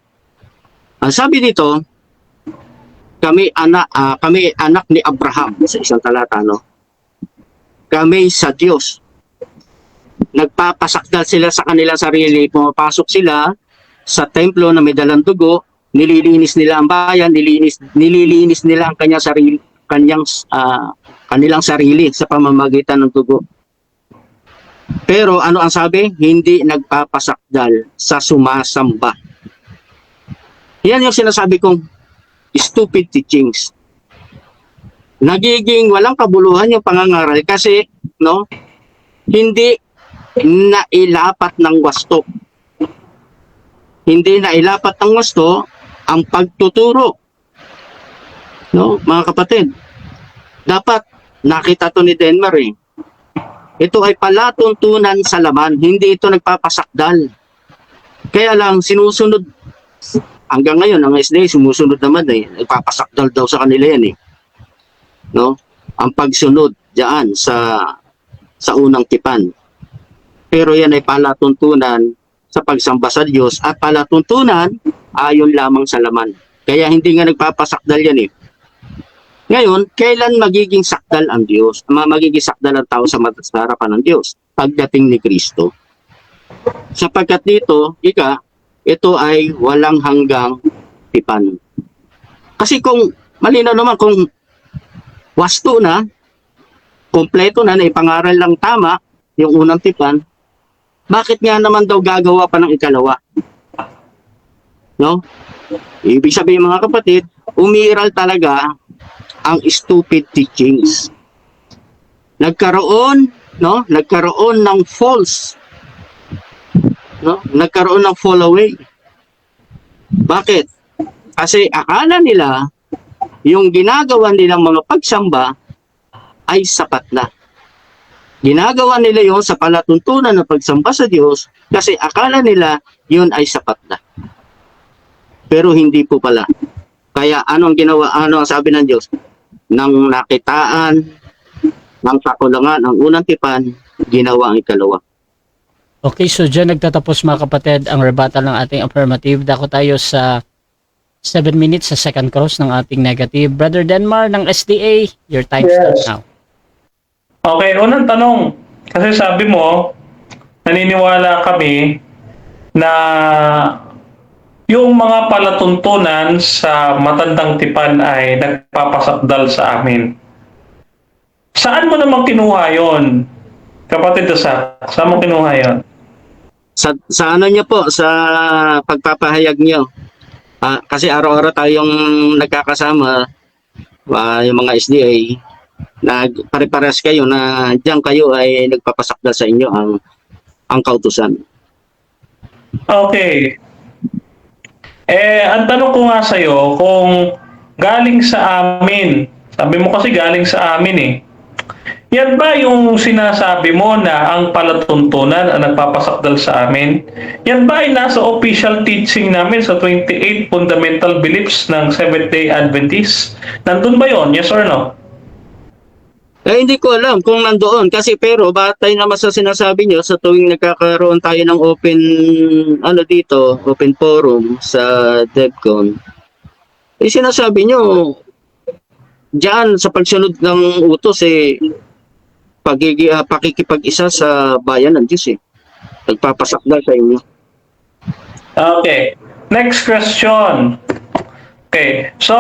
Ang sabi dito, kami anak ni Abraham sa isang talata, no? Kami sa Diyos. Nagpapasakdal sila sa kanilang sarili, pumapasok sila sa templo na may dalang dugo, nililinis nila ang bayan, nililinis nila ang kanilang sarili sa pamamagitan ng dugo. Pero ano ang sabi? Hindi nagpapasakdal sa sumasamba. Yan yung sinasabi kong stupid teachings. Nagiging walang kabuluhan yung pangangaral kasi hindi nailapat ng wasto. Hindi nailapat ng wasto ang pagtuturo. Mga kapatid, dapat nakita to ni Denmar eh. Ito ay palatuntunan sa laman, hindi ito nagpapasakdal. Kaya lang sinusunod hanggang ngayon ang SDA sumusunod naman eh, nagpapasakdal daw sa kanila yan eh. Ang pagsunod diyan sa unang tipan. Pero yan ay palatuntunan sa pagsamba sa Diyos at palatuntunan ayon lamang sa laman. Kaya hindi nga nagpapasakdal yan eh. Ngayon, kailan magiging sakdal ang Diyos? Magiging sakdal ang tao sa harapan ng Diyos? Pagdating ni Kristo. Sapagkat dito, ito ay walang hanggang tipan. Kasi kung malinaw naman kung wasto na, kompleto na, ipangaral lang tama yung unang tipan, bakit nga naman daw gagawa pa ng ikalawa? Ibig sabihin mga kapatid, umiiral talaga ang stupid teachings. Nagkaroon ng false, nagkaroon ng fall away. Bakit? Kasi akala nila yung ginagawa nilang mga pagsamba ay sapat na. Ginagawa nila yon sa palatuntunan ng pagsamba sa Diyos kasi akala nila yon ay sapat na. Pero hindi po pala. Kaya ano ang sabi ng Diyos? Nang nakitaan ng kakulangan ang unang tipan, ginawa ang ikalawa. Okay, so dyan nagtatapos mga kapatid ang rebuttal ng ating affirmative. Dako tayo sa 7 minutes sa second cross ng ating negative. Brother Denmar ng SDA, your time starts now. Okay, unang tanong. Kasi sabi mo, naniniwala kami na yung mga palatuntunan sa matandang tipan ay nagpapasakdal sa amin. Saan mo naman kinuha yon? Kapatid Sa saan mo kinuha yon? Sa ano niyo po, sa pagpapahayag niyo. Kasi araw-araw tayong nagkakasama, yung mga SDA, pare-pares kayo na diyan kayo ay nagpapasakdal sa inyo ang kautusan. Okay. Ang tanong ko nga sa'yo, kung galing sa amin, sabi mo kasi galing sa amin eh, yan ba yung sinasabi mo na ang palatuntunan ang nagpapasakdal sa amin? Yan ba ay nasa official teaching namin sa 28 fundamental beliefs ng Seventh-day Adventist? Nandun ba yon? Yes or no? Hindi ko alam kung nandoon kasi pero batay naman sa sinasabi nyo sa tuwing nagkakaroon tayo ng open forum sa DevCon. Sinasabi nyo diyan sa pagsunod ng utos pakikipag-isa sa bayan ng Diyos nagpapasakdal sa inyo. Okay. Next question. Okay. So,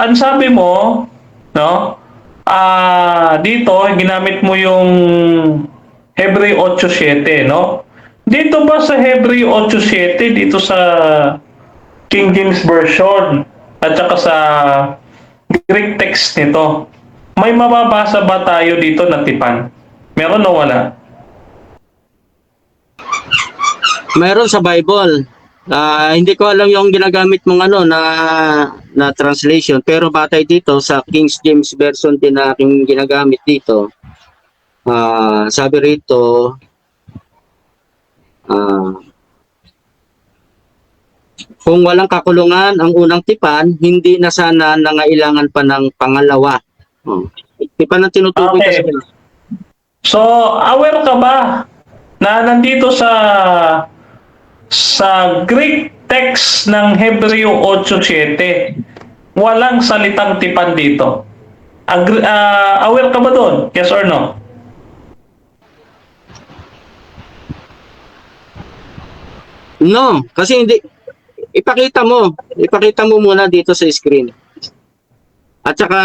ang sabi mo, dito, ginamit mo yung Hebreo 8:7, no? Dito ba sa Hebreo 8:7, dito sa King James Version, at saka sa Greek text nito, may mababasa ba tayo dito na tipan? Meron o wala? Meron sa Bible. Hindi ko alam yung ginagamit mong na translation, pero batay dito sa King James Version din na aking ginagamit dito. Sabi rito, ah, kung walang kakulungan ang unang tipan, hindi na sana nangailangan pa ng pangalawa. Tipan ang tinutukoy Okay. kasi. So, aware ka ba na nandito sa Greek text ng Hebreo 8:7, walang salitang tipan dito? Aware ka ba doon? Yes or no? No, kasi hindi. Ipakita mo muna dito sa screen. At saka,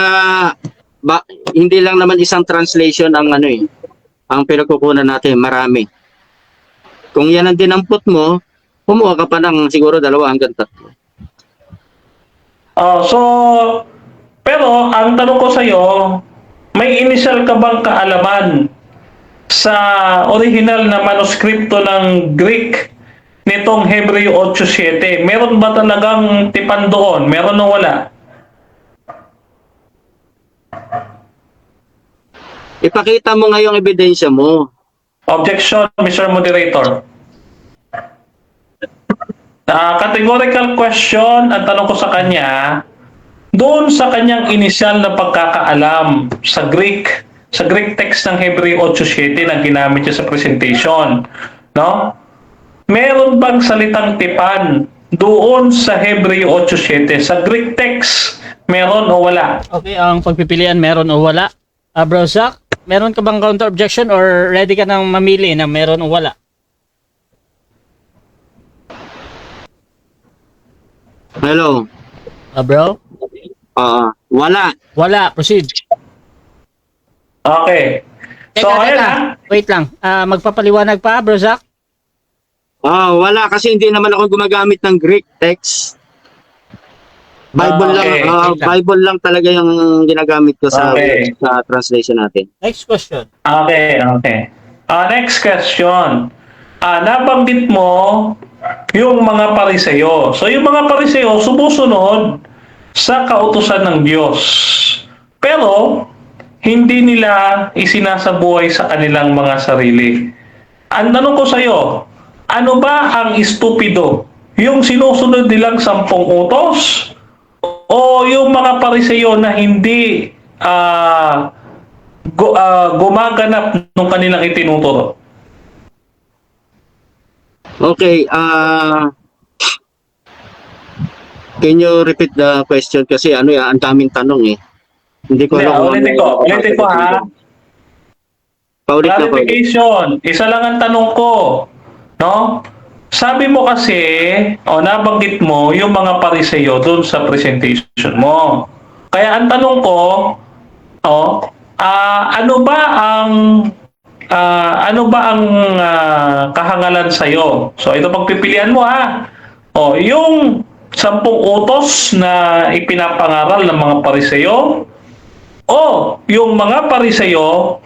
hindi lang naman isang translation ang ang pinagkukunan natin, marami. Kung yan ang dinampot mo, kumuha ka pa ng siguro 2 hanggang 3. Pero ang tanong ko sa iyo, may initial ka bang kaalaman sa original na manuskripto ng Greek nitong Hebreo 8:7? Meron ba talagang tipan doon? Meron o wala? Ipakita mo nga yung ebidensya mo. Objection, Mr. Moderator. Categorical question, ang tanong ko sa kanya, doon sa kanyang inisyal na pagkakaalam sa Greek text ng Hebreo 8:7 na ginamit niya sa presentation, no? Meron bang salitang tipan doon sa Hebreo 8:7? Sa Greek text, meron o wala? Okay, ang pagpipilian meron o wala. Bro Zach, meron ka bang counter objection or ready ka nang mamili na meron o wala? Hello? Bro? Wala. Wala, proceed. Okay. So, ayan ha. Wait lang. Magpapaliwanag pa, Bro Zach? Wala kasi hindi naman ako gumagamit ng Greek text. Bible Okay. Bible lang talaga yung ginagamit ko sa Okay. sa translation natin. Next question. Okay. Next question. Nabanggit mo yung mga pariseyo. So, yung mga pariseyo sumusunod sa kautusan ng Diyos. Pero, hindi nila isinasabuhay sa kanilang mga sarili. Ang tanong ko sa iyo, ano ba ang estupido? Yung sinusunod nilang 10 utos? O yung mga pariseyo na hindi gumaganap ng kanilang itinuturo? Okay, can you repeat the question kasi ang daming tanong eh. Hindi ko alam. Ulitin ko ha. Paulit na po. Clarification. Isa lang ang tanong ko. No? Sabi mo kasi, nabanggit mo yung mga pariseyo doon sa presentation mo. Kaya ang tanong ko, ano ba ang kahangalan sa iyo? So ito pagpipilian mo ha. Yung 10 utos na ipinapangaral ng mga pariseyo o yung mga pariseyo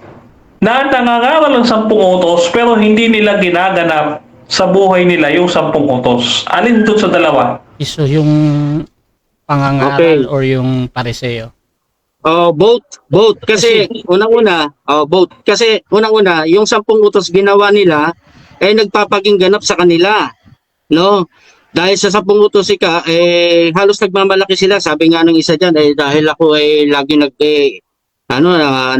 na nangangaral ng 10 utos pero hindi nila ginaganap sa buhay nila yung 10 utos. Alin doon sa dalawa? So, yung pangangaral Okay. or yung pariseo? Both. Kasi unang-una, both. Kasi unang-una, yung 10 utos ginawa nila ay nagpapakingganap sa kanila. No? Dahil sa 10 utos halos nagmamalaki sila. Sabi nga ng isa diyan, dahil ako lagi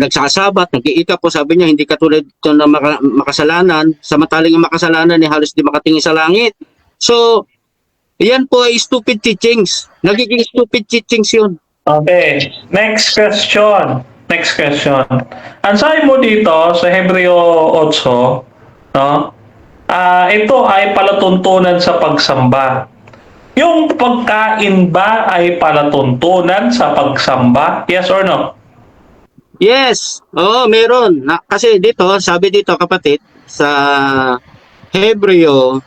nagsasabat, nag-iikap po, sabi niya, hindi katulad ito na makasalanan. Samantalang yung makasalanan halos di makatingin sa langit. So, yan po ay stupid teachings. Nagiging stupid teachings yun. Okay. Next question. Ang sabi mo dito sa Hebreo 8, no? Ito ay palatuntunan sa pagsamba. Yung pagkain ba ay palatuntunan sa pagsamba? Yes or no? Yes. Meron. Kasi dito, sabi dito kapatid, sa Hebreo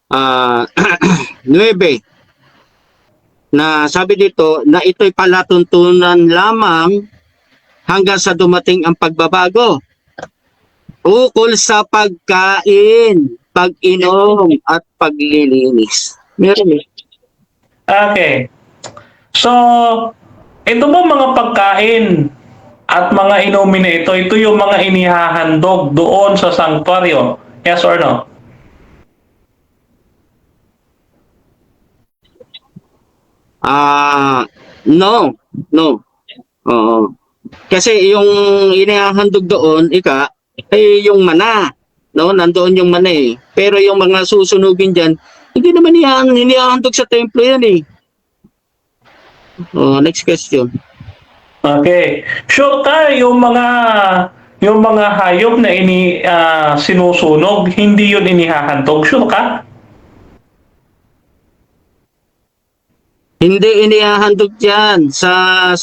9, na sabi dito na ito'y palatuntunan lamang hanggang sa dumating ang pagbabago. Ukol sa pagkain, pag-inom, at paglilinis. Meron. Okay. So, ito mo mga pagkain at mga inumin na ito yung mga inihahandog doon sa sanctuaryo. Yes or no? No. No. Oo. Kasi yung inihahandog doon, ay yung mana. No, nandoon yung mana eh. Pero yung mga susunugin diyan, hindi naman inihahandog sa templo yan eh. Oh, next question. Okay. Sure ka yung mga hayop na sinusunog, hindi yun inihahandog. Sure ka? Hindi inihahandog yan sa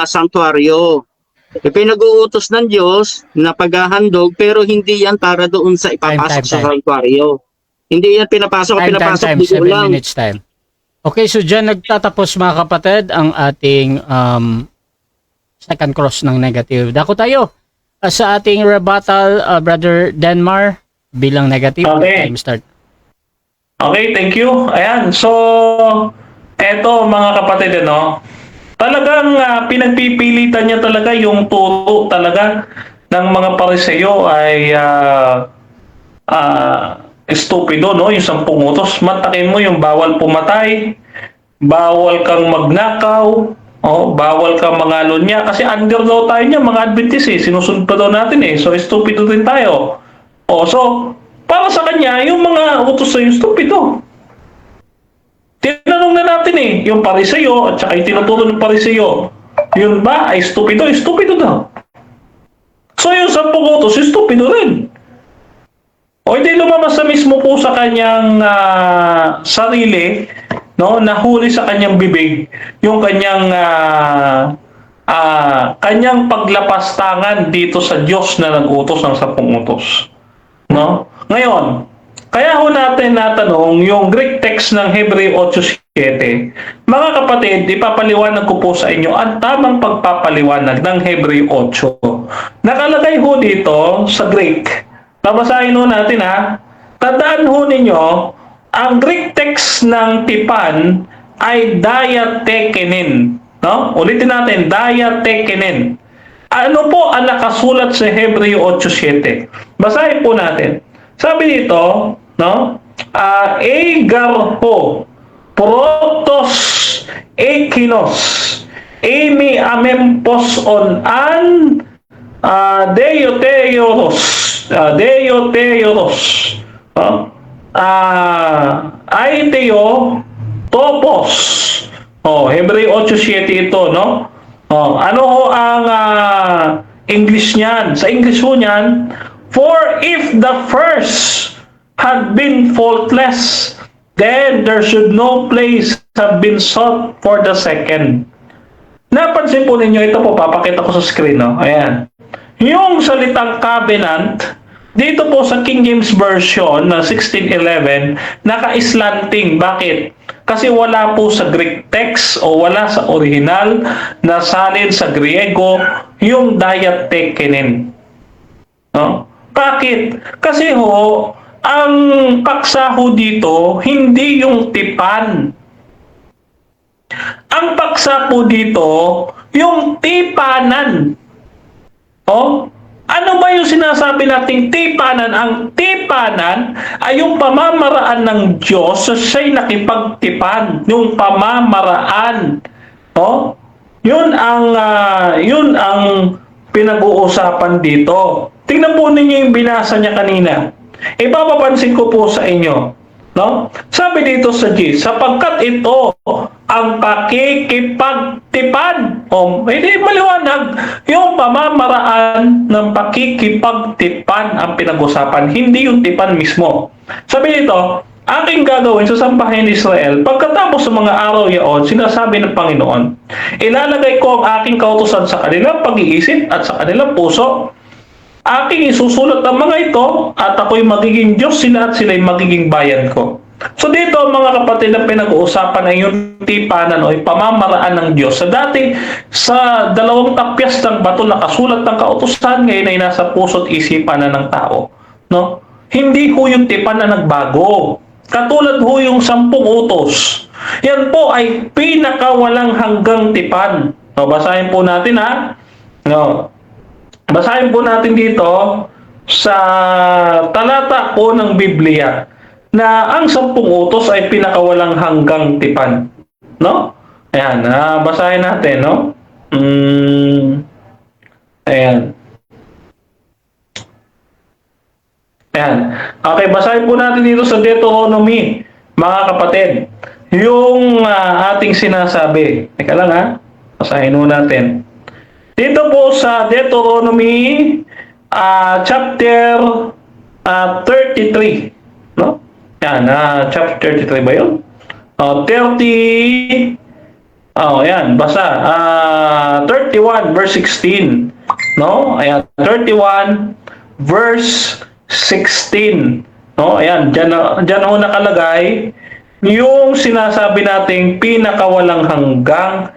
sanctuaryo. Pinag-uutos ng Diyos na paghahandog pero hindi yan para doon sa ipapasok sa sanctuaryo. Hindi yan pinapasok Time, dito 7 lang. minutes time. Okay, so dyan nagtatapos mga kapatid ang ating second cross ng negative. Dako tayo sa ating rebuttal, Brother Denmar, bilang negative. Okay. Time start. Okay, thank you. Ayan, so eto mga kapatid, talagang pinagpipilitan niya talaga yung turo talaga ng mga Pariseo ay estupido, no? Yung 10 utos. Matakin mo yung bawal pumatay, bawal kang magnakaw, bawal kang mangalunya. Kasi under daw tayo niya, mga Adventist eh. Sinusunod pa daw natin eh. So, estupido din tayo. So, para sa kanya, yung mga utos na yung estupido. Tinanong na natin eh, yung Pariseo at saka yung tinuturo ng Pariseo, yun ba ay estupido? Estupido daw. So, yung 10 utos, estupido rin. O hindi lumabas sa mismo po sa kanyang sarili, no, nahuli sa kanyang bibig yung kanyang kanyang paglapastangan dito sa Diyos na nag-utos ng 10 utos. No? Ngayon, kaya ho natin natanong yung Greek text ng Hebreo 8:7. Mga kapatid, ipapaliwanag ko po sa inyo ang tamang pagpapaliwanag ng Hebreo 8. Nakalagay ho dito sa Greek. Babasahin ho natin ha. Tandaan ho ninyo, ang Greek text ng tipan ay diatekenin. No? Ulitin natin, diatekenin. Ano po ang nakasulat sa Hebreo 8:7? Basahin po natin. Sabi dito, no? Egarho, protos, ekinos, emi amempos on an deioteoros, aiteo topos. Hebreo 8:7 ito, no? Ano ho ang English niyan? Sa English ho niyan, for if the first had been faultless, then there should no place have been sought for the second. Napansin po ninyo, ito po, papakita ko sa screen, no? Ayan. Yung salitang covenant, dito po sa King James Version na 1611, naka-slanting. Bakit? Kasi wala po sa Greek text o wala sa original na salin sa Griego yung diatekenin. No? Bakit? Kasi ho, ang paksa ho dito, hindi yung tipan. Ang paksa po dito, yung tipanan. Ano ba yung sinasabi nating tipanan? Ang tipanan ay yung pamamaraan ng Diyos sa siya'y nakipagtipan. Yung pamamaraan. Yun ang pinag-uusapan dito. Tingnan po ninyo yung binasa niya kanina. Ipapapansin ko po sa inyo. No? Sabi dito sa G, sapagkat ito ang pakikipagtipan. Hindi maliwanag. Yung pamamaraan ng pakikipagtipan ang pinag-usapan, hindi yung tipan mismo. Sabi dito, aking gagawin sa sambahayan ni Israel, pagkatapos sa mga araw yaon, sinasabi ng Panginoon, ilalagay ko ang aking kautusan sa kanilang pag-iisip at sa kanilang puso. Aking isusulat ang mga ito at ako'y magiging Diyos sila at sila'y magiging bayan ko. So dito mga kapatid na pinag-uusapan ay yung tipanan o yung pamamaraan ng Diyos. Sa 2 tapyas ng bato nakasulat ng kautusan, ngayon ay nasa puso't isipan na ng tao. No? Hindi ho yung tipan na nagbago. Katulad ho yung 10 utos. Yan po ay pinakawalang hanggang tipan. Basahin po natin ha. No. Basahin po natin dito sa talata po ng Biblia na ang 10 utos ay pinakawalang hanggang tipan. No? Ayan, basahin natin, no? Ayan. Ayan. Okay, basahin po natin dito sa Deuteronomy, mga kapatid. Yung ating sinasabi. Teka lang ha. Basahin mo natin. Dito po sa Deuteronomy chapter 33. No? Yan, chapter 33 ba yun? 30. Ayan, basa. 31 verse 16. No? Ayan, 31 verse 16. No? Ayan, dyan ho nakalagay yung sinasabi nating pinakawalang hanggang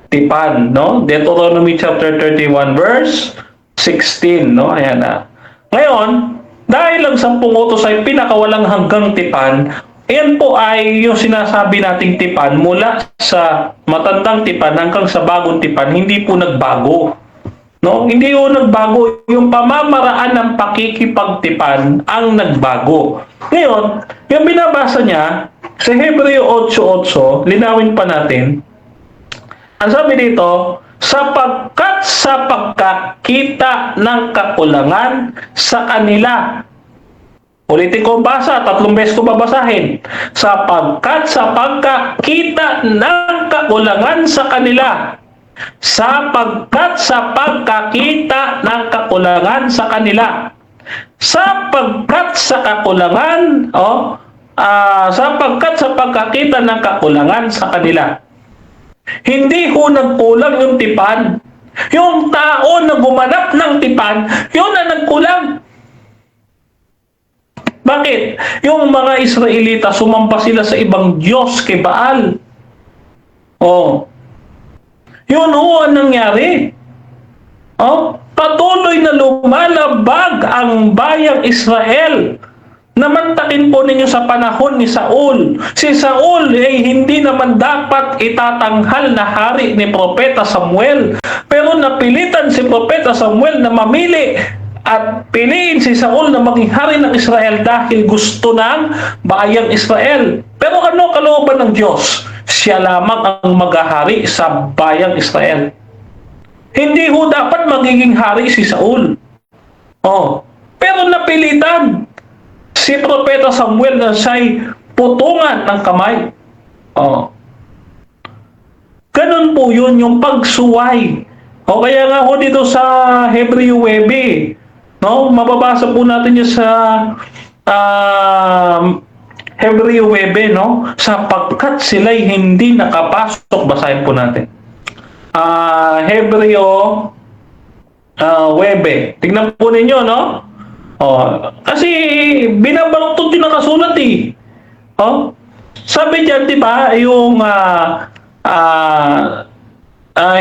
tipan, no? Deuteronomy chapter 31 verse 16, no? Ayan na. Ngayon, dahil ang 10 utos ay pinakawalang hanggang tipan, ayan po ay yung sinasabi nating tipan mula sa matandang tipan hanggang sa bagong tipan, hindi po nagbago. No? Hindi po nagbago. Yung pamamaraan ng pakikipagtipan ang nagbago. Ngayon, yung binabasa niya sa Hebreo 8:8, linawin pa natin. Ang sabi dito, sapagkat sa pagkakita ng kakulangan sa kanila. Ulitin ko ang basa, 3 beses ko babasahin. Sapagkat sa pagkakita ng kakulangan sa kanila. Sapagkat sa pagkakita ng kakulangan sa kanila. Sapagkat sa kakulangan, sapagkat sa pagkakita ng kakulangan sa kanila. Hindi ho nagkulang yung tipan. Yung tao na gumanap ng tipan, yun ang nagkulang. Bakit? Yung mga Israelita, sumamba sila sa ibang Diyos kay Baal. Yun ho ang nangyari. Patuloy na lumalabag ang bayang Israel. Namantakin po ninyo sa panahon ni Saul. Si Saul ay hindi naman dapat itatanghal na hari ni Propeta Samuel. Pero napilitan si Propeta Samuel na mamili at piliin si Saul na maging hari ng Israel dahil gusto ng bayang Israel. Pero ano kalooban ng Diyos? Siya lamang ang maghahari sa bayang Israel. Hindi ho dapat magiging hari si Saul. Pero napilitan si Propeta Samuel na siya'y putungan ng kamay. Ganun po yun, yung pagsuway. Kaya nga ho dito sa Hebreo 9, no? Mababasa po natin yun sa Hebreo 9, no? Sapagkat sila'y hindi nakapasok. Basahin po natin. Hebreo 9. Tignan po ninyo, no? Kasi binabaluktot yung nakasulat eh. Sabi diyan, di ba, yung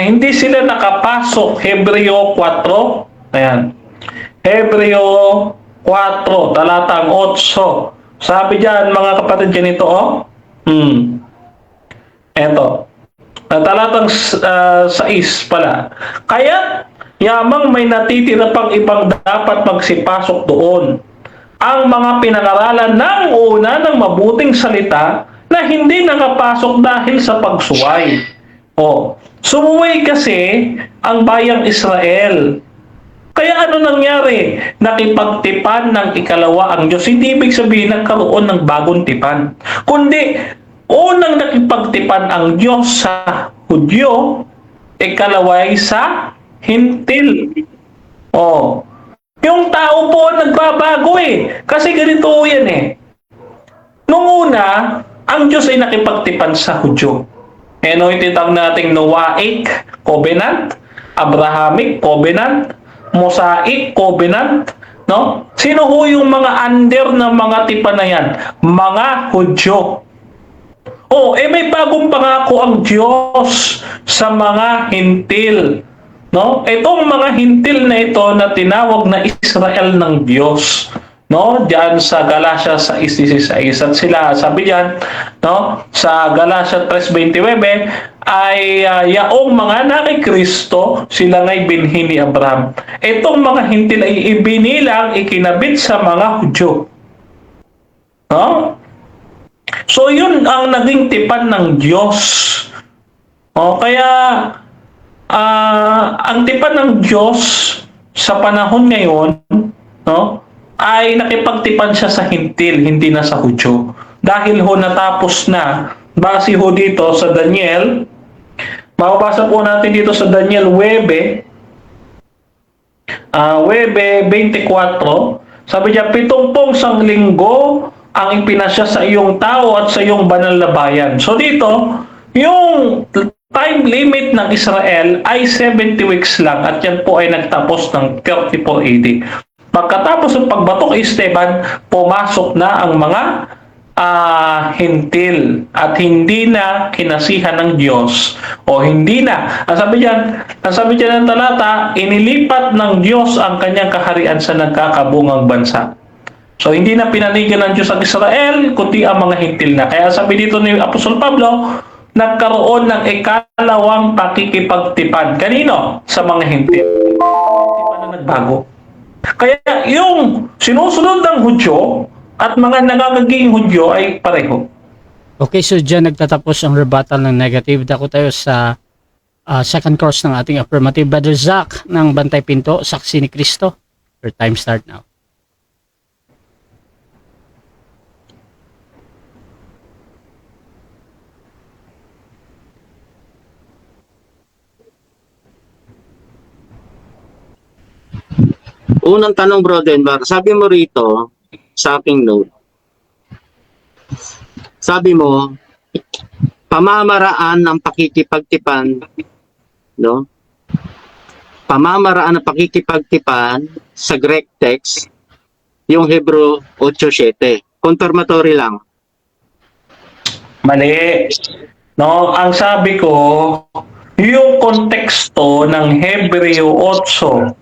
hindi sila nakapasok. Hebreo 4. Ayan. Hebreo 4, talatang 8. Sabi diyan, mga kapatid, ganito, Eto. Talatang 6 pala. Kaya yamang may natitira pang ibang dapat magsipasok doon. Ang mga pinangaralan ng una ng mabuting salita na hindi nakapasok dahil sa pagsuway. Sumuway kasi ang bayang Israel. Kaya ano nangyari? Nakipagtipan ng ikalawa ang Diyos. Hindi ibig sabihin nagkaroon ng bagong tipan. Kundi, unang nakipagtipan ang Diyos sa Hudyo, ikalaway sa Hintil. Yung tao po nagbabago eh. Kasi ganito yan eh. Nung una, ang Diyos ay nakipagtipan sa Hudyo. Ititawag nating Noahic Covenant, Abrahamic Covenant, Mosaic Covenant, no? Sino ho yung mga under ng mga tipan na yan? Mga Hudyo. May bagong pangako ang Diyos sa mga Hintil. No? Itong mga Hintil na ito na tinawag na Israel ng Diyos. no, diyan sa Galatia 6:16. At sila sabi diyan, no, sa Galatia 3:29 ay yaong mga anak ni Kristo sila ngay binhi ni Abraham. Itong mga hintil ay ibinilang ikinabit sa mga Hudyo. No? So yun ang naging tipan ng Diyos. Kaya ang tipan ng Diyos sa panahon ngayon, no, ay nakipagtipan siya sa hintil, hindi na sa Hudyo. Dahil ho natapos na, base ho dito sa Daniel, mababasa po natin dito sa Daniel 9:24, sabi niya, 70 linggo ang ipinasya sa iyong tao at sa iyong banal na bayan. So dito, yung time limit ng Israel ay 70 weeks lang at yan po ay nagtapos ng 34 AD. Pagkatapos ng pagbatok kay Esteban, pumasok na ang mga hintil at hindi na kinasihan ng Diyos o hindi na. Ang sabi diyan ng talata, inilipat ng Diyos ang kanyang kaharian sa nagkakabungang bansa. So hindi na pinanigan ng Diyos ang Israel, kundi ang mga hintil na. Kaya sabi dito ni Apostol Pablo, nagkaroon ng ikalawang pakikipagtipan. Kanino? Sa mga hintil. Hindi pa na nagbago. Kaya yung sinusunod ng Hudyo at mga nangangaging Hudyo ay pareho. Okay, so dyan nagtatapos ang rebuttal ng negative. Dako tayo sa second course ng ating affirmative. Brother Zach ng Bantay Pinto, Saksi ni Kristo. Your time start now. Unang tanong, Bro Denver, sabi mo rito sa aking note, sabi mo, pamamaraan ng pakikipagtipan, no? Pamamaraan ng pakikipagtipan sa Greek text, yung Hebrew 8:7. Confirmatory lang. Mali. No, ang sabi ko, yung konteksto ng Hebreo 8,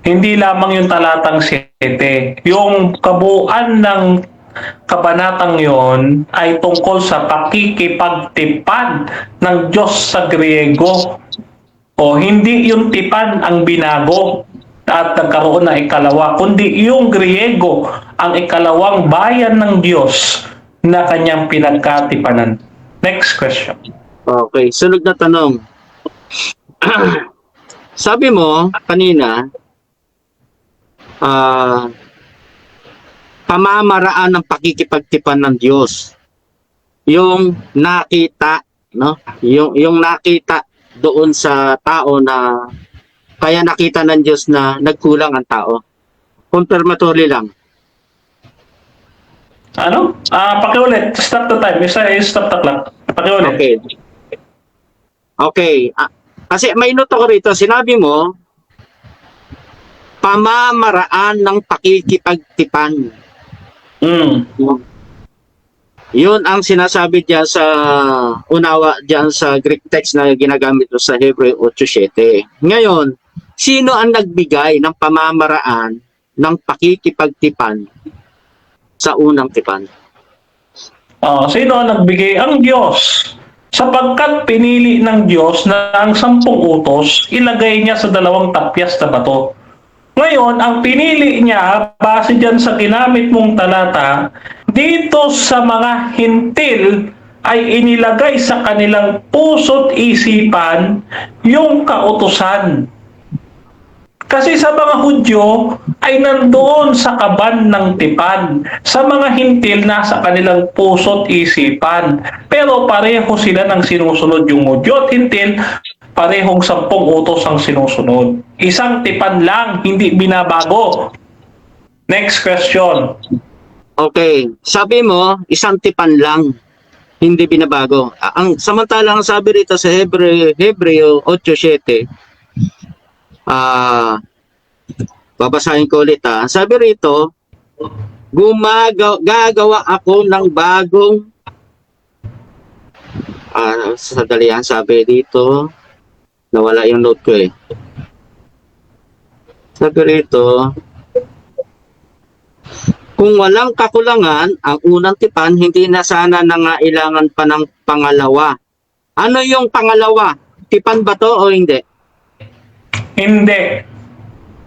hindi lamang yung talatang 7. Yung kabuuan ng kabanatang yon ay tungkol sa pakikipagtipan ng Diyos sa Griego. O hindi yung tipan ang binago at nagkaroon na ikalawa, kundi yung Griego ang ikalawang bayan ng Diyos na kanyang pinagkatipanan. Next question. Okay, sunod na tanong. Sabi mo kanina, pamamaraan ng pakikipagtipan ng Diyos. Yung nakita, no? Yung nakita doon sa tao na kaya nakita ng Diyos na nagkulang ang tao. Confirmatory lang. Ano? Pakiulit. Stop the time. Stop the clock. Pakiulit. Okay. Okay. Kasi may note ko rito, sinabi mo, pamamaraan ng pakikipagtipan. Yun ang sinasabi diyan sa unawa diyan sa Greek text na ginagamit sa Hebreo 8:7. Ngayon, sino ang nagbigay ng pamamaraan ng pakikipagtipan sa unang tipan? Sino ang nagbigay? Ang Diyos. Sapagkat pinili ng Diyos na ang 10 utos, ilagay niya sa 2 tapyas na bato. Ngayon, ang pinili niya, base dyan sa ginamit mong talata, dito sa mga hintil ay inilagay sa kanilang puso't isipan yung kautusan. Kasi sa mga Hudyo ay nandoon sa kaban ng tipan. Sa mga hintil, nasa kanilang puso't isipan. Pero pareho sila ng sinusunod, yung Hudyo at hintil, parehong 10 utos ang sinusunod. Isang tipan lang, hindi binabago. Next question. Okay. Sabi mo, isang tipan lang, hindi binabago. Ang samantalang sabi rito sa Hebreo 8:7, babasahin ko ulit Sabi rito, gagawa ako ng bagong sadali sabi dito, nawala yung note ko Sabi rito, Kung walang kakulangan, ang unang tipan, hindi na sana nangailangan pa ng pangalawa. Ano yung pangalawa? Tipan ba to o hindi? Hindi.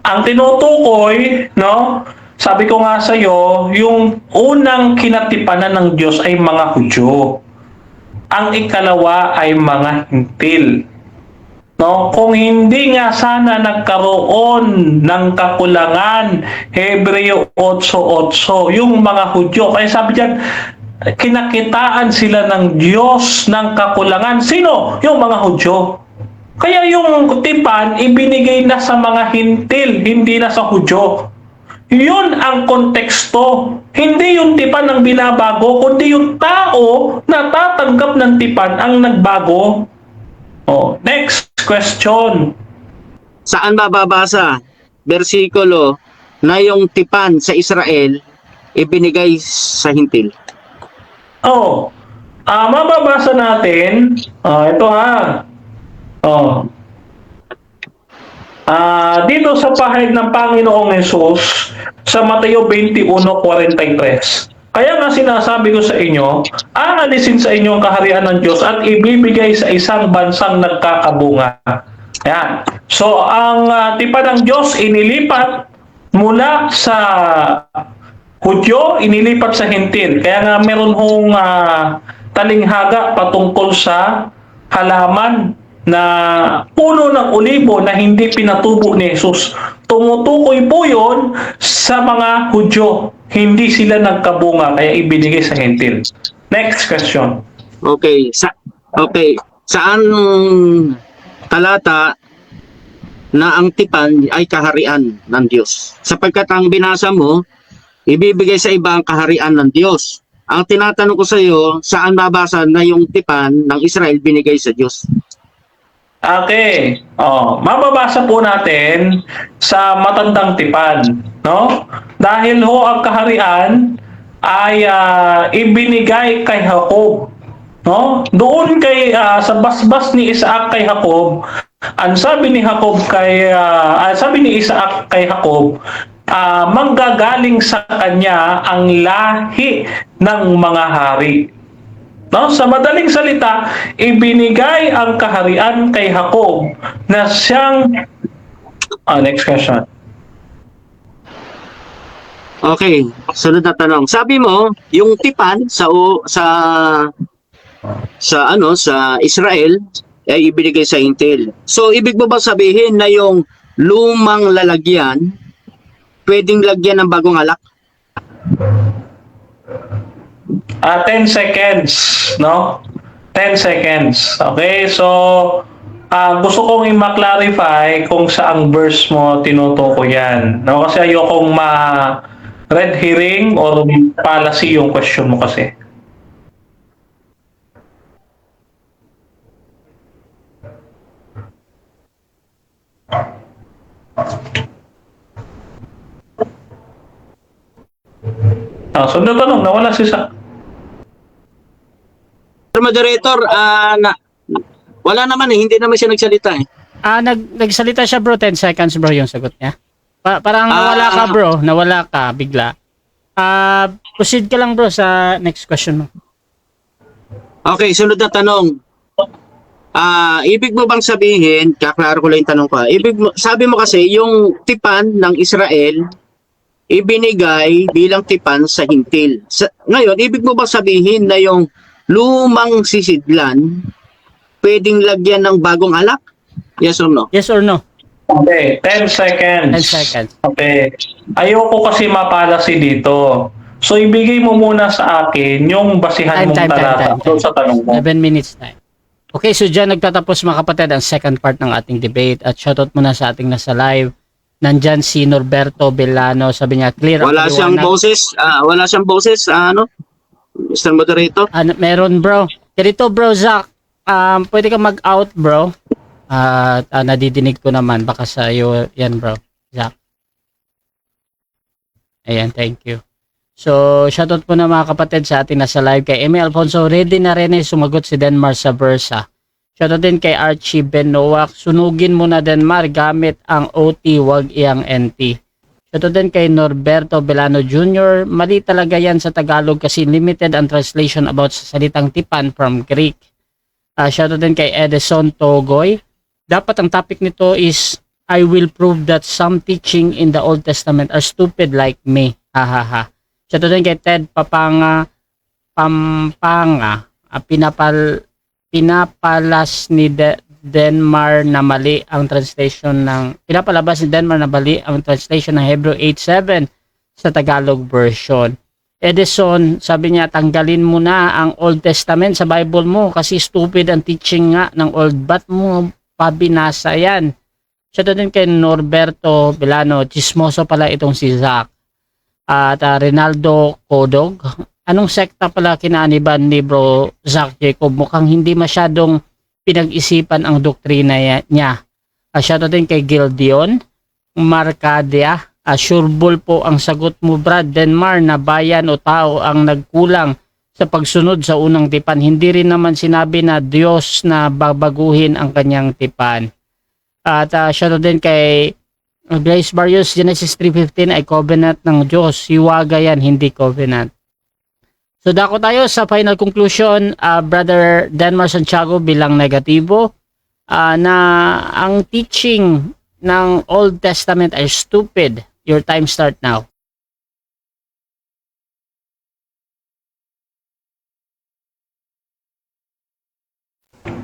Ang tinutukoy, no? Sabi ko nga sa iyo, yung unang kinatipanan ng Diyos ay mga Hudyo. Ang ikalawa ay mga Hintil. No, kung hindi nga sana nagkaroon ng kakulangan, Hebreo 8:8, yung mga Hudyo, kaya sabi diyan, kinakitaan sila ng Diyos ng kakulangan. Sino? Yung mga Hudyo. Kaya yung tipan, ibinigay na sa mga Hintil, hindi na sa Hudyo. Yun ang konteksto. Hindi yung tipan ang binabago, kundi yung tao na tatanggap ng tipan ang nagbago. Oh, next question. Saan mababasa? Bersikulo na yung tipan sa Israel ibinigay sa Hintil. Oh, mababasa natin. Ito ha. Oh. Dito sa pahayag ng Panginoong Hesus sa Mateo 21:43. Kaya nga sinasabi ko sa inyo, aalisin sa inyo ang kaharian ng Diyos at ibibigay sa isang bansang nagkakabunga. Yan. So, ang tipan ng Diyos inilipat mula sa Hudyo, inilipat sa Hintil. Kaya nga meron hong talinghaga patungkol sa halaman na puno ng olibo na hindi pinatubo ni Jesus. Tumutukoy po yun sa mga Hudyo. Hindi sila nagkabunga, kaya ibinigay sa Hintil. Next question. Okay. Saan talata na ang tipan ay kaharian ng Diyos? Sapagkat ang binasa mo, ibibigay sa iba ang kaharian ng Diyos. Ang tinatanong ko sa iyo, saan babasa na yung tipan ng Israel binigay sa Diyos? Okay. Mababasa po natin sa matandang tipan, no? Dahil ho ang kaharian ay ibinigay kay Jacob, no? Doon kay sa basbas ni Isaac kay Jacob, ang sabi ni Isaac kay Jacob, manggagaling sa kanya ang lahi ng mga hari. No, sa madaling salita, ibinigay ang kaharian kay Jacob na siyang next question. Okay, sunod na tanong. Sabi mo, yung tipan sa Israel ay ibinigay sa Hintil. So ibig mo ba sabihin na yung lumang lalagyan pwedeng lagyan ng bagong alak? 10 seconds, no? 10 seconds. Okay, so gusto kong i-clarify kung saang verse mo tinutukoy yan. No? Kasi ayokong red herring or fallacy yung question mo kasi. Sunod na tanong, nawala si Sa. Moderator, wala naman hindi naman siya nagsalita eh. Nagsalita siya bro, 10 seconds bro yung sagot niya. Parang nawala ka bro, nawala ka bigla. Proceed ka lang bro sa next question mo. Okay, sunod na tanong. Ibig mo bang sabihin, kaklaro ko lang yung tanong ko. Sabi mo kasi yung tipan ng Israel ibinigay bilang tipan sa Hintil. Ngayon, ibig mo bang sabihin na yung lumang sisidlan pwedeng lagyan ng bagong alak? Yes or no? Yes or no? Okay, 10 seconds. 10 seconds. Okay. Ayoko kasi mapalasi dito. So, ibigay mo muna sa akin yung basihan mong talata sa tanong mo. 7 minutes time. Okay, so dyan nagtatapos mga kapatid ang second part ng ating debate at shoutout muna sa ating nasa live. Nandyan si Norberto Villano, sabi niya clear. Wala siyang boses, Mr. Moderator. Meron bro. Ganito bro, Zach. Pwede ka mag-out bro. Nadidinig ko naman. Baka sa iyo yan bro, Zach. Ayan, thank you. So, shoutout po na mga kapatid sa ating nasa live kay Emi Alfonso. Ready na rin sumagot si Denmar sa Versa. Shoutout din kay Archie Ben Noack. Sunugin mo na Denmar gamit ang OT, wag iyang NT. Ito din kay Norberto Belano Jr. Mali talaga yan sa Tagalog kasi limited ang translation about sa salitang tipan from Greek. Shoutout din kay Edison Togoy. Dapat ang topic nito is I will prove that some teaching in the Old Testament are stupid like me. Hahaha. Shoutout din kay Ted Pampanga. Pinapalas ni Denmar na mali ang translation ng pinapalabas ni Denmar na mali ang translation ng Hebrew 8:7 sa Tagalog version. Edison, sabi niya, tanggalin mo na ang Old Testament sa Bible mo kasi stupid ang teaching nga ng Old. Ba't mo pabinasa yan? Siya din kay Norberto Belano, chismoso pala itong si Zach. At Rinaldo Codog, anong sekta pala kinaaniban ni Bro Zach Jacob? Mukhang hindi masyadong pinag-isipan ang doktrina niya. Siya din kay Gildion Marcadia. Sureball po ang sagot mo, Brad. Denmar na bayan o tao ang nagkulang sa pagsunod sa unang tipan. Hindi rin naman sinabi na Diyos na babaguhin ang kanyang tipan. At siya din kay Blaise Barrios, Genesis 3:15 ay covenant ng Diyos. Hiwaga yan, hindi covenant. So dako tayo sa final conclusion, Brother Denmar Santiago bilang negatibo na ang teaching ng Old Testament ay stupid. Your time start now.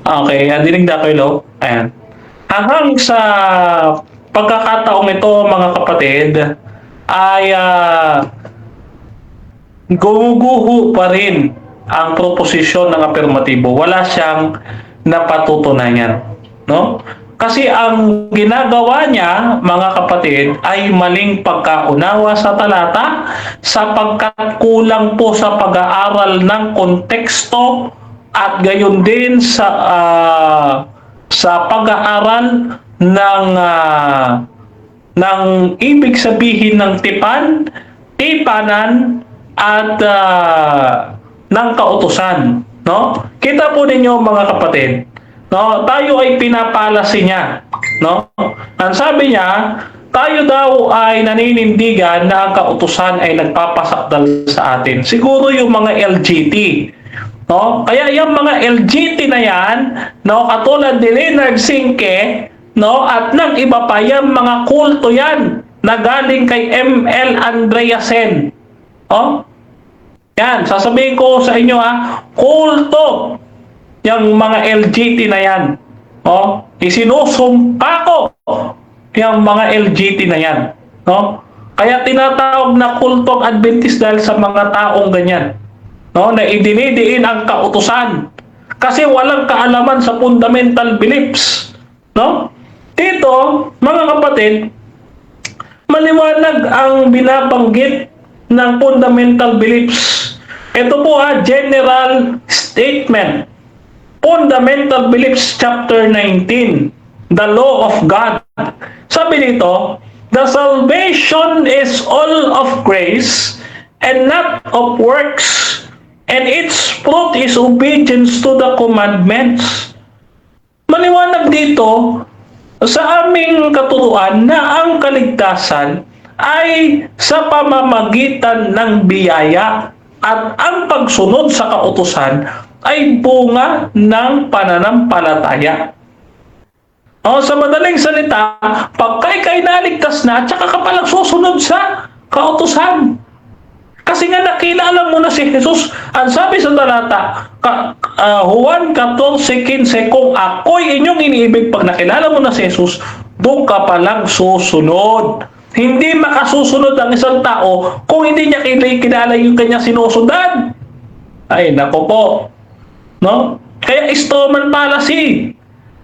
Okay, dinig na kayo, Lo. Ayan. Hanggang sa pagkakataong ito, mga kapatid, ay gumuguho pa rin ang proposisyon ng apirmatibo. Wala siyang napatutunayan. No? Kasi ang ginagawa niya, mga kapatid, ay maling pagkaunawa sa talata sapagkat kulang po sa pag-aaral ng konteksto at gayon din sa pag-aaral ng ibig sabihin ng tipan, tipanan at ng kautusan. No? Kita po ninyo, mga kapatid, no, tayo ay pinapalasi niya, no? Ang sabi niya, tayo daw ay naninindigan na ang kautusan ay nagpapasakdal sa atin. Siguro yung mga LGT, no? Kaya yung mga LGT na yan, no, katulad ni Leonard Sinke, no, at ng iba pa, yung mga kulto yan na galing kay ML Andreasen. No? Yan, sasabihin ko sa inyo kulto yung mga LGT na yan. Oh, isinusumpa ko yung mga LGT na yan. No? Kaya tinatawag na kultong Adventist dahil sa mga taong ganyan. No? Na idinidiin ang kautusan. Kasi walang kaalaman sa fundamental beliefs. No? Dito, mga kapatid, maliwanag ang binabanggit ng fundamental beliefs. Ito po general statement. Fundamental Beliefs chapter 19, the law of God. Sabi dito, the salvation is all of grace and not of works, and its fruit is obedience to the commandments. Maliwanag dito sa aming katuruan na ang kaligtasan ay sa pamamagitan ng biyaya at ang pagsunod sa kautusan ay bunga ng pananampalataya. Sa madaling salita, pag kay naligtas na, tsaka ka palang susunod sa kautusan. Kasi nga nakilala mo na si Jesus. Ang sabi sa talata, Juan 14:15, kung ako'y inyong iniibig, pag nakilala mo na si Jesus, doon ka palang susunod. Hindi makasusunod ang isang tao kung hindi niya kilala yung kanya sinusundan. Ay, nako po. No? Kaya strawman fallacy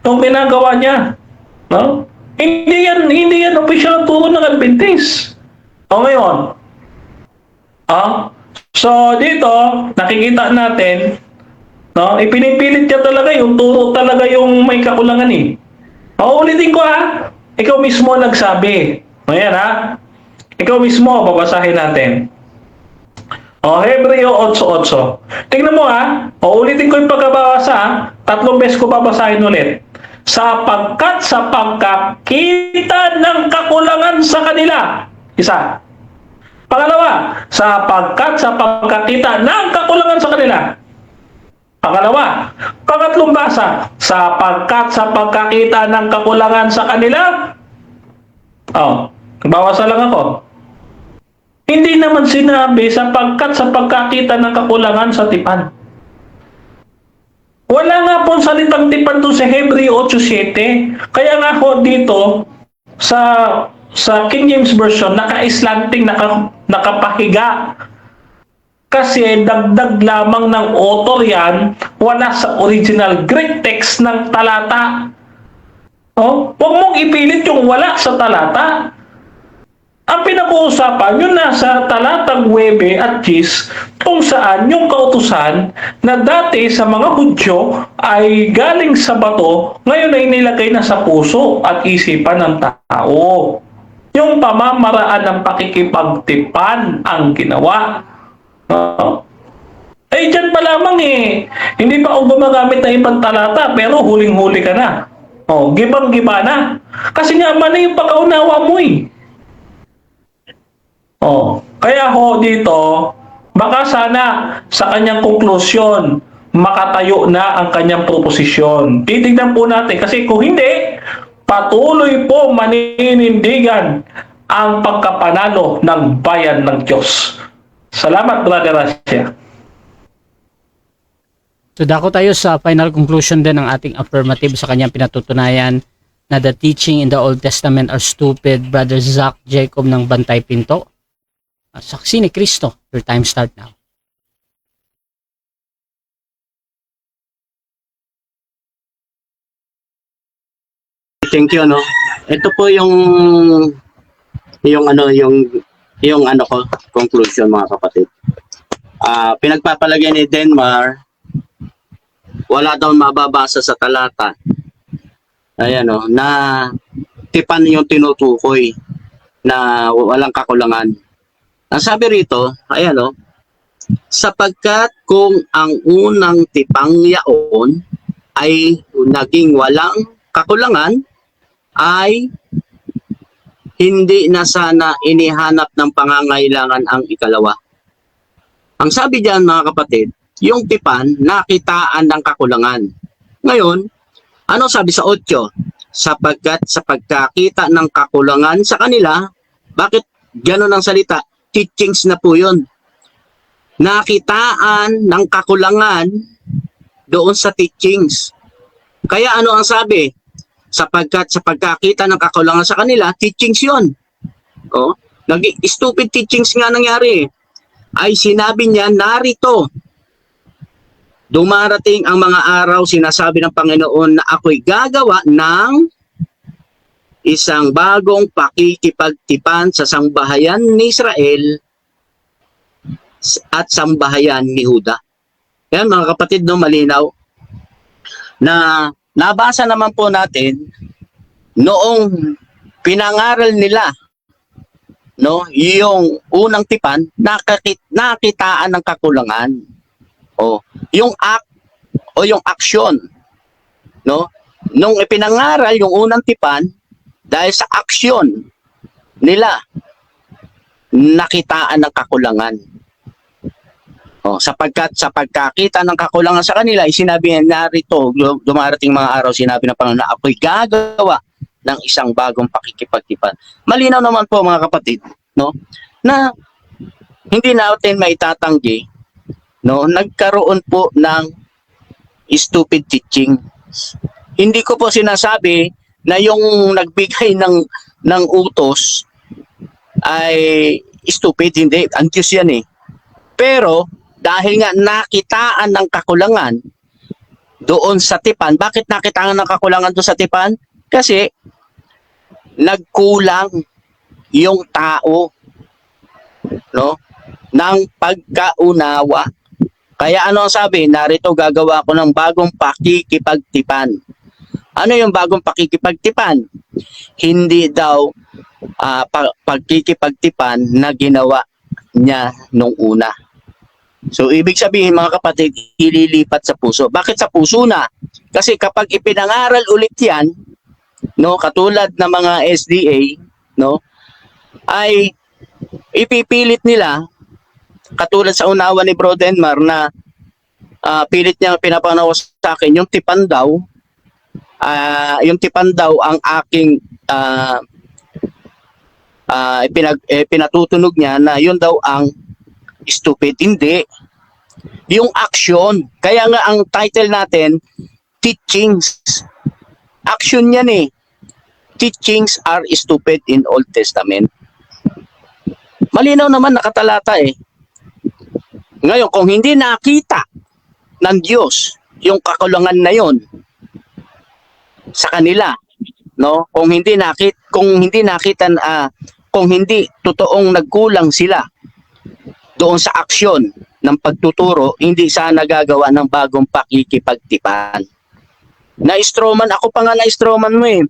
yung ginagawa niya. No? Hindi yan official turo ng Adventist. O ngayon, so dito, nakikita natin, no, ipinipilit niya talaga yung turo talaga yung may kakulangan eh. Uulitin ko ikaw mismo nagsabi. Ayan ikaw mismo, babasahin natin. Hebreo 8:8. Tingnan mo uulitin ko yung pagkabasa 3 beses ko babasahin ulit. Sapagkat sa pagkakita ng kakulangan sa kanila, Isa. Pangalawa, sapagkat sa pagkakita ng kakulangan sa kanila. Pangalawa. Pangatlong basa, sapagkat sa pagkakita ng kakulangan sa kanila. Bawasan lang ako. Hindi naman sinabi sapagkat sa pagkakita ng kakulangan sa tipan. Wala nga po salitang tipan doon sa Hebreo 8:7. Kaya nga ho dito sa King James Version, naka-slanting, nakapahiga. Kasi dagdag lamang ng author yan, wala sa original Greek text ng talata. Huwag mong ipilit yung wala sa talata. Ang pinag-uusapan, yun nasa talatang 9 at 10, kung saan yung kautusan na dati sa mga Hudyo ay galing sa bato, ngayon ay nilagay na sa puso at isipan ng tao. Yung pamamaraan ng pakikipagtipan ang ginawa. Dyan pa lamang hindi pa ako gumagamit ng ibang talata, pero huling-huli ka na. Gibang-giba na. Kasi nga mali yung pagkaunawa mo Kaya dito, baka sana sa kanyang konklusyon, makatayo na ang kanyang proposisyon. Titignan po natin, kasi kung hindi, patuloy po maninindigan ang pagkapanalo ng bayan ng Diyos. Salamat, Brother Rasya. So dako tayo sa final conclusion din ng ating affirmative sa kanyang pinatutunayan na the teaching in the Old Testament are stupid. Brother Zach Jacob ng Bantay Pinto. Saksi ni Kristo. Your time start now. Thank you, no. Ito po yung conclusion, mga kapatid. Pinagpapalagay ni Denmar, wala daw mababasa sa talata. Ayan, na tipan yung tinutukoy na walang kakulangan. Ang sabi rito, ayan, sapagkat kung ang unang tipang yaon ay naging walang kakulangan, ay hindi na sana inihanap ng pangangailangan ang ikalawa. Ang sabi diyan, mga kapatid, yung tipan, nakitaan ng kakulangan. Ngayon, ano sabi sa 8? Sapagkat sa pagkakita ng kakulangan sa kanila, bakit gano'n ang salita? Teachings na po yun. Nakitaan ng kakulangan doon sa teachings. Kaya ano ang sabi? Sapagkat sa pagkakita ng kakulangan sa kanila, teachings yun. Stupid teachings nga nangyari. Ay sinabi niya, narito, dumarating ang mga araw, sinasabi ng Panginoon, na ako'y gagawa ng isang bagong pakikipagtipan sa sambahayan ni Israel at sambahayan ni Huda. Yan, mga kapatid, malinaw na nabasa naman po natin noong pinangaral nila yung unang tipan, nakitaan ng kakulangan. Yung act o yung action, nung ipinangaral yung unang tipan, dahil sa aksyon nila, nakitaan ng kakulangan. Sapagkat sa pagkakita ng kakulangan sa kanila, sinabi niya, narito, dumarating mga araw, sinabi ng Panginoon na ako'y gagawa ng isang bagong pakikipagtipan. Malinaw naman po, mga kapatid, na hindi natin maitatanggi, nagkaroon po ng stupid teaching. Hindi ko po sinasabi na yung nagbigay ng utos ay stupid, hindi. Ang Diyos yan Pero dahil nga nakitaan ng kakulangan doon sa tipan, bakit nakitaan ng kakulangan doon sa tipan? Kasi nagkulang yung tao ng pagkaunawa. Kaya ano ang sabi? Narito gagawa ko ng bagong pakikipagtipan. Ano yung bagong pakikipagtipan? Hindi daw pagkikipagtipan na ginawa niya nung una. So, ibig sabihin, mga kapatid, ililipat sa puso. Bakit sa puso na? Kasi kapag ipinangaral ulit yan, katulad ng mga SDA, ay ipipilit nila, katulad sa unawa ni Bro Denmar na pilit niya pinapanaw sa akin, yung tipan daw ang aking pinatutunog niya na yun daw ang stupid. Hindi. Yung action. Kaya nga ang title natin, Teachings. Action yan eh. Teachings are stupid in Old Testament. Malinaw naman nakatalata eh. Ngayon, kung hindi nakita ng Diyos yung kakulangan na yon sa kanila, no? Kung hindi totoong nagkulang sila doon sa aksyon ng pagtuturo, hindi sana nagagawa ng bagong pakikipagtipan. Na-strawman, ako pa nga na-strawman mo eh.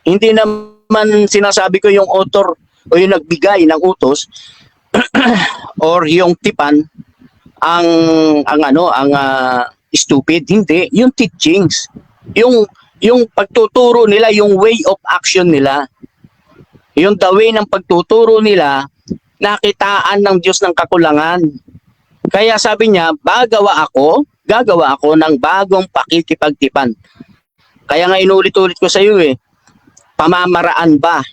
Hindi naman sinasabi ko yung author o yung nagbigay ng utos or yung tipan ang stupid. Hindi, yung teachings, yung pagtuturo nila, yung way of action nila, yung the way ng pagtuturo nila, nakitaan ng Diyos ng kakulangan. Kaya sabi niya, gagawa ako ng bagong pakikipagtipan. Kaya nga inulit-ulit ko sa iyo eh, pamamaraan ba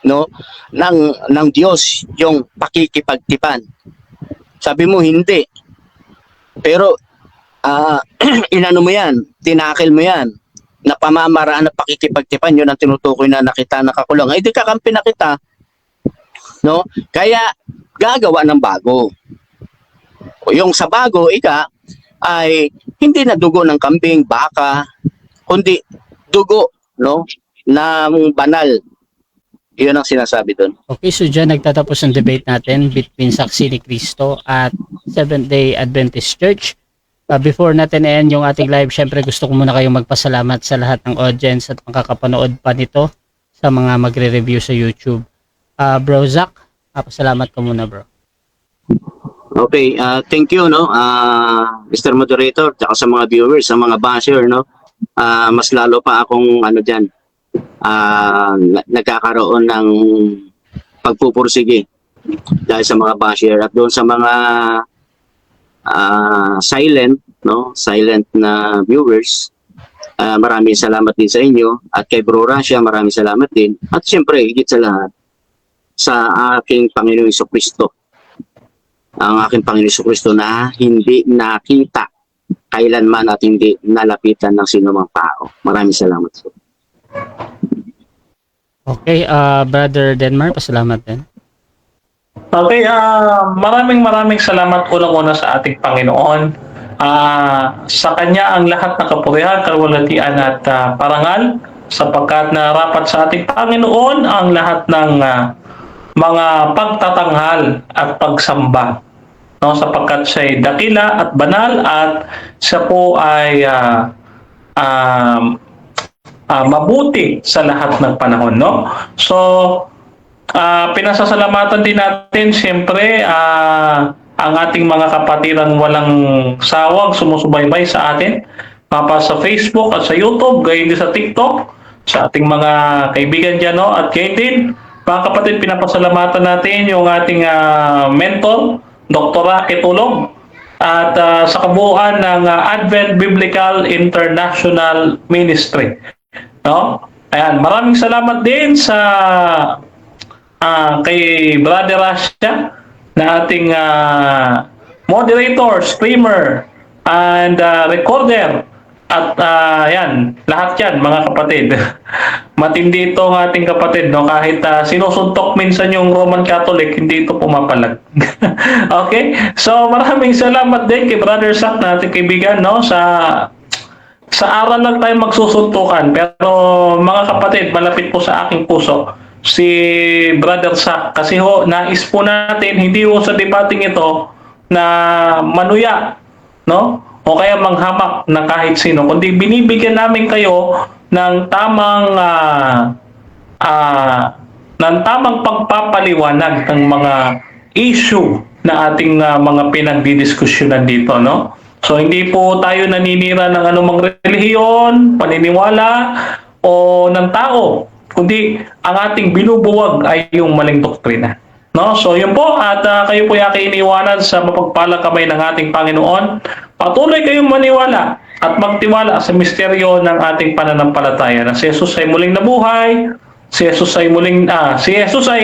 no ng Diyos yung pakikipagtipan? Sabi mo hindi. Pero inano mo yan, tinakil mo yan, na pamamaraan na pakikipagtipan, yun ang tinutukoy na nakita na kakulangan. Hindi kakampi na kita, no? Kaya gagawa ng bago. Yung sa bago, ay hindi na dugo ng kambing, baka, kundi dugo, no, ng banal. Yun ang sinasabi doon. Okay, so dyan nagtatapos ang debate natin between Saksi ni Cristo at Seventh-day Adventist Church. Before natin end yung ating live, syempre gusto ko muna kayong magpasalamat sa lahat ng audience at makakapanood pa nito sa mga magre-review sa YouTube. Bro Zach, pasalamat ko muna, bro. Okay, thank you, no, Mr. Moderator, at sa mga viewers, sa mga basher, no. Mas lalo pa akong diyan, nagkakaroon ng pagpupursige dahil sa mga basher at doon sa mga silent na viewers. Maraming salamat din sa inyo, at kay Bro Rasha maraming salamat din, at siyempre higit sa lahat sa aking Panginoong Jesucristo, ang aking Panginoong Jesucristo na hindi nakita kailanman at hindi nalapitan ng sinumang tao. Maraming salamat po. Okay, Brother Denmar, pasalamat din. Okay, maraming salamat unang-una sa ating Panginoon. Sa Kanya ang lahat ng kapurihan, kalwalhatian at parangal, sapagkat narapat sa ating Panginoon ang lahat ng mga pagtatanghal at pagsamba. No, sapagkat siya ay dakila at banal, at siya po ay mabuti sa lahat ng panahon, no? So, pinasasalamatan din natin siyempre ang ating mga kapatirang walang sawag sumusubaybay sa atin, pa sa Facebook at sa YouTube, gayon din sa TikTok, sa ating mga kaibigan dyan, no? At gayon din, mga kapatid, pinapasalamatan natin yung ating mentor, Dr. Kitulog, at sa kabuuan ng Advent Biblical International Ministry, no? Ayan, maraming salamat din sa kay Brother Rasha na ating moderator, streamer, and recorder. At yan, lahat yan mga kapatid. Matindi ito ng ating kapatid, no? Kahit sinusuntok minsan yung Roman Catholic, hindi ito pumapalag. Okay? So maraming salamat din kay Brother Zach na ating kaibigan, no? Sa aral lang tayo magsusuntukan. Pero mga kapatid, malapit po sa aking puso si Brother Zach, kasi nais po natin hindi sa debating ito na manuya, no? O kaya manghamak ng kahit sino, kundi binibigyan namin kayo ng tamang pagpapaliwanag ng mga issue na ating mga pinagdidiskusyonan dito, no? So hindi po tayo naninira ng anumang relihiyon, paniniwala o ng tao, kundi ang ating binubuwag ay yung maling doktrina. No? So yun po, at kayo po ay aking iniwanan sa mapagpalang kamay ng ating Panginoon. Patuloy kayong maniwala at magtiwala sa misteryo ng ating pananampalataya na si Jesus ay muling nabuhay, si Jesus ay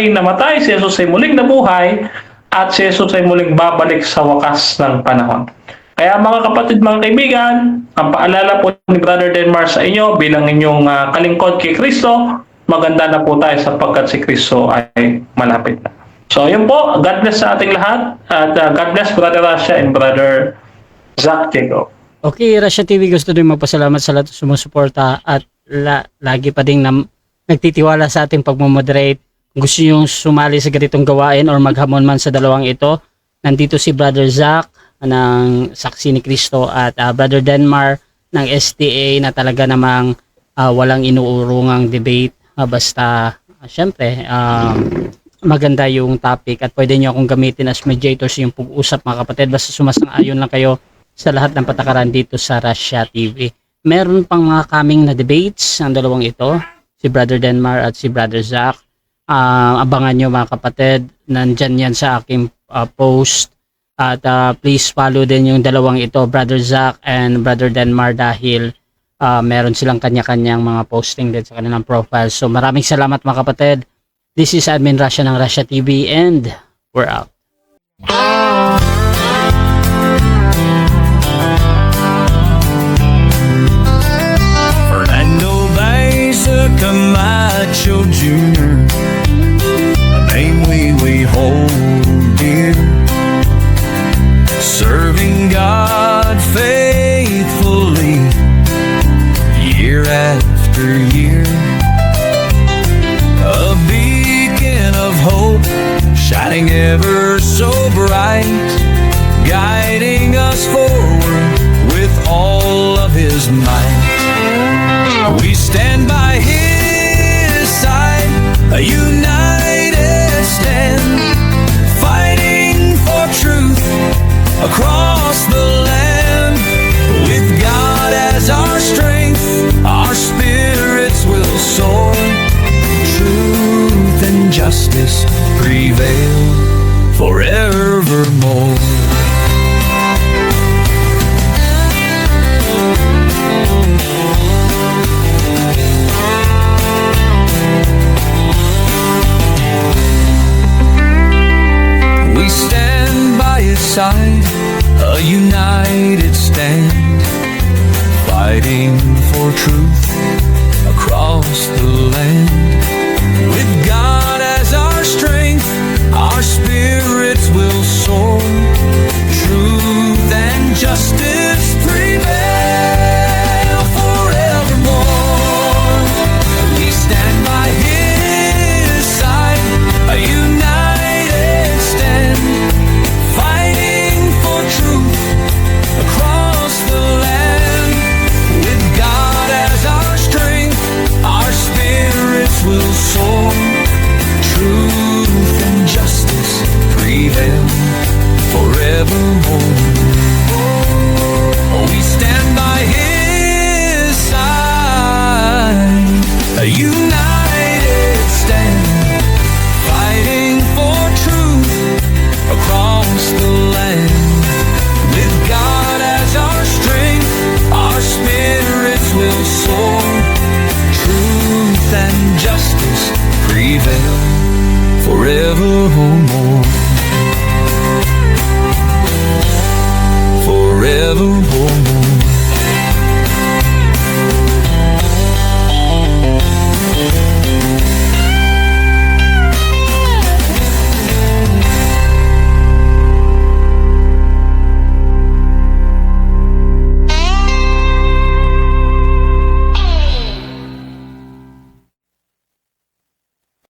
namatay, si Jesus ay muling nabuhay, at si Jesus ay muling babalik sa wakas ng panahon. Kaya mga kapatid, mga kaibigan, ang paalala po ni Brother Denmar sa inyo bilang inyong kalingkod kay Kristo, maganda na po tayo sapagkat si Kristo ay malapit na. So yun po, God bless sa ating lahat, at God bless Brother Rasha and Brother Zach Jacob. Okay, Rasha TV, gusto din magpasalamat sa lahat ng sumusuporta at lagi pa ding nagtitiwala sa ating pagmamoderate. Gusto yung sumali sa ganitong gawain or maghamon man sa dalawang ito, nandito si Brother Zach ng Saksi ni Cristo at Brother Denmar ng STA na talaga namang walang inuurungang debate. Basta syempre maganda yung topic at pwede nyo akong gamitin as mediators yung pag-usap mga kapatid. Basta sumasang-ayon lang kayo sa lahat ng patakaran dito sa Rasha TV. Meron pang mga coming na debates ang dalawang ito, si Brother Denmar at si Brother Zach. Abangan nyo mga kapatid, nandyan yan sa aking post, at please follow din yung dalawang ito, Brother Zach and Brother Denmar, dahil meron silang kanya-kanyang mga posting din sa kanilang profile. So maraming salamat mga kapatid. This is Admin Rasha ng Rasha TV and we're out. Fernando Beza Camacho Jr., a name we hold dear, serving God faithfully year after year, a beacon of hope shining ever so bright, guiding us forward with all of his might. We stand by his side, a united stand, fighting for truth across the land. With God as our strength, our spirits will soar. Truth and justice prevail forevermore. We stand by his side, a united stand, fighting for truth across the land. With God as our strength, our spirits will soar. Truth and justice prevail forevermore. We stand by his side, a united stand, fighting for truth across the land. With God as our strength, our spirits will soar. Truth and justice prevail forevermore. We stand by his side, a united stand, fighting for truth across the land. With God as our strength, our spirits will soar. Truth and justice prevail forevermore.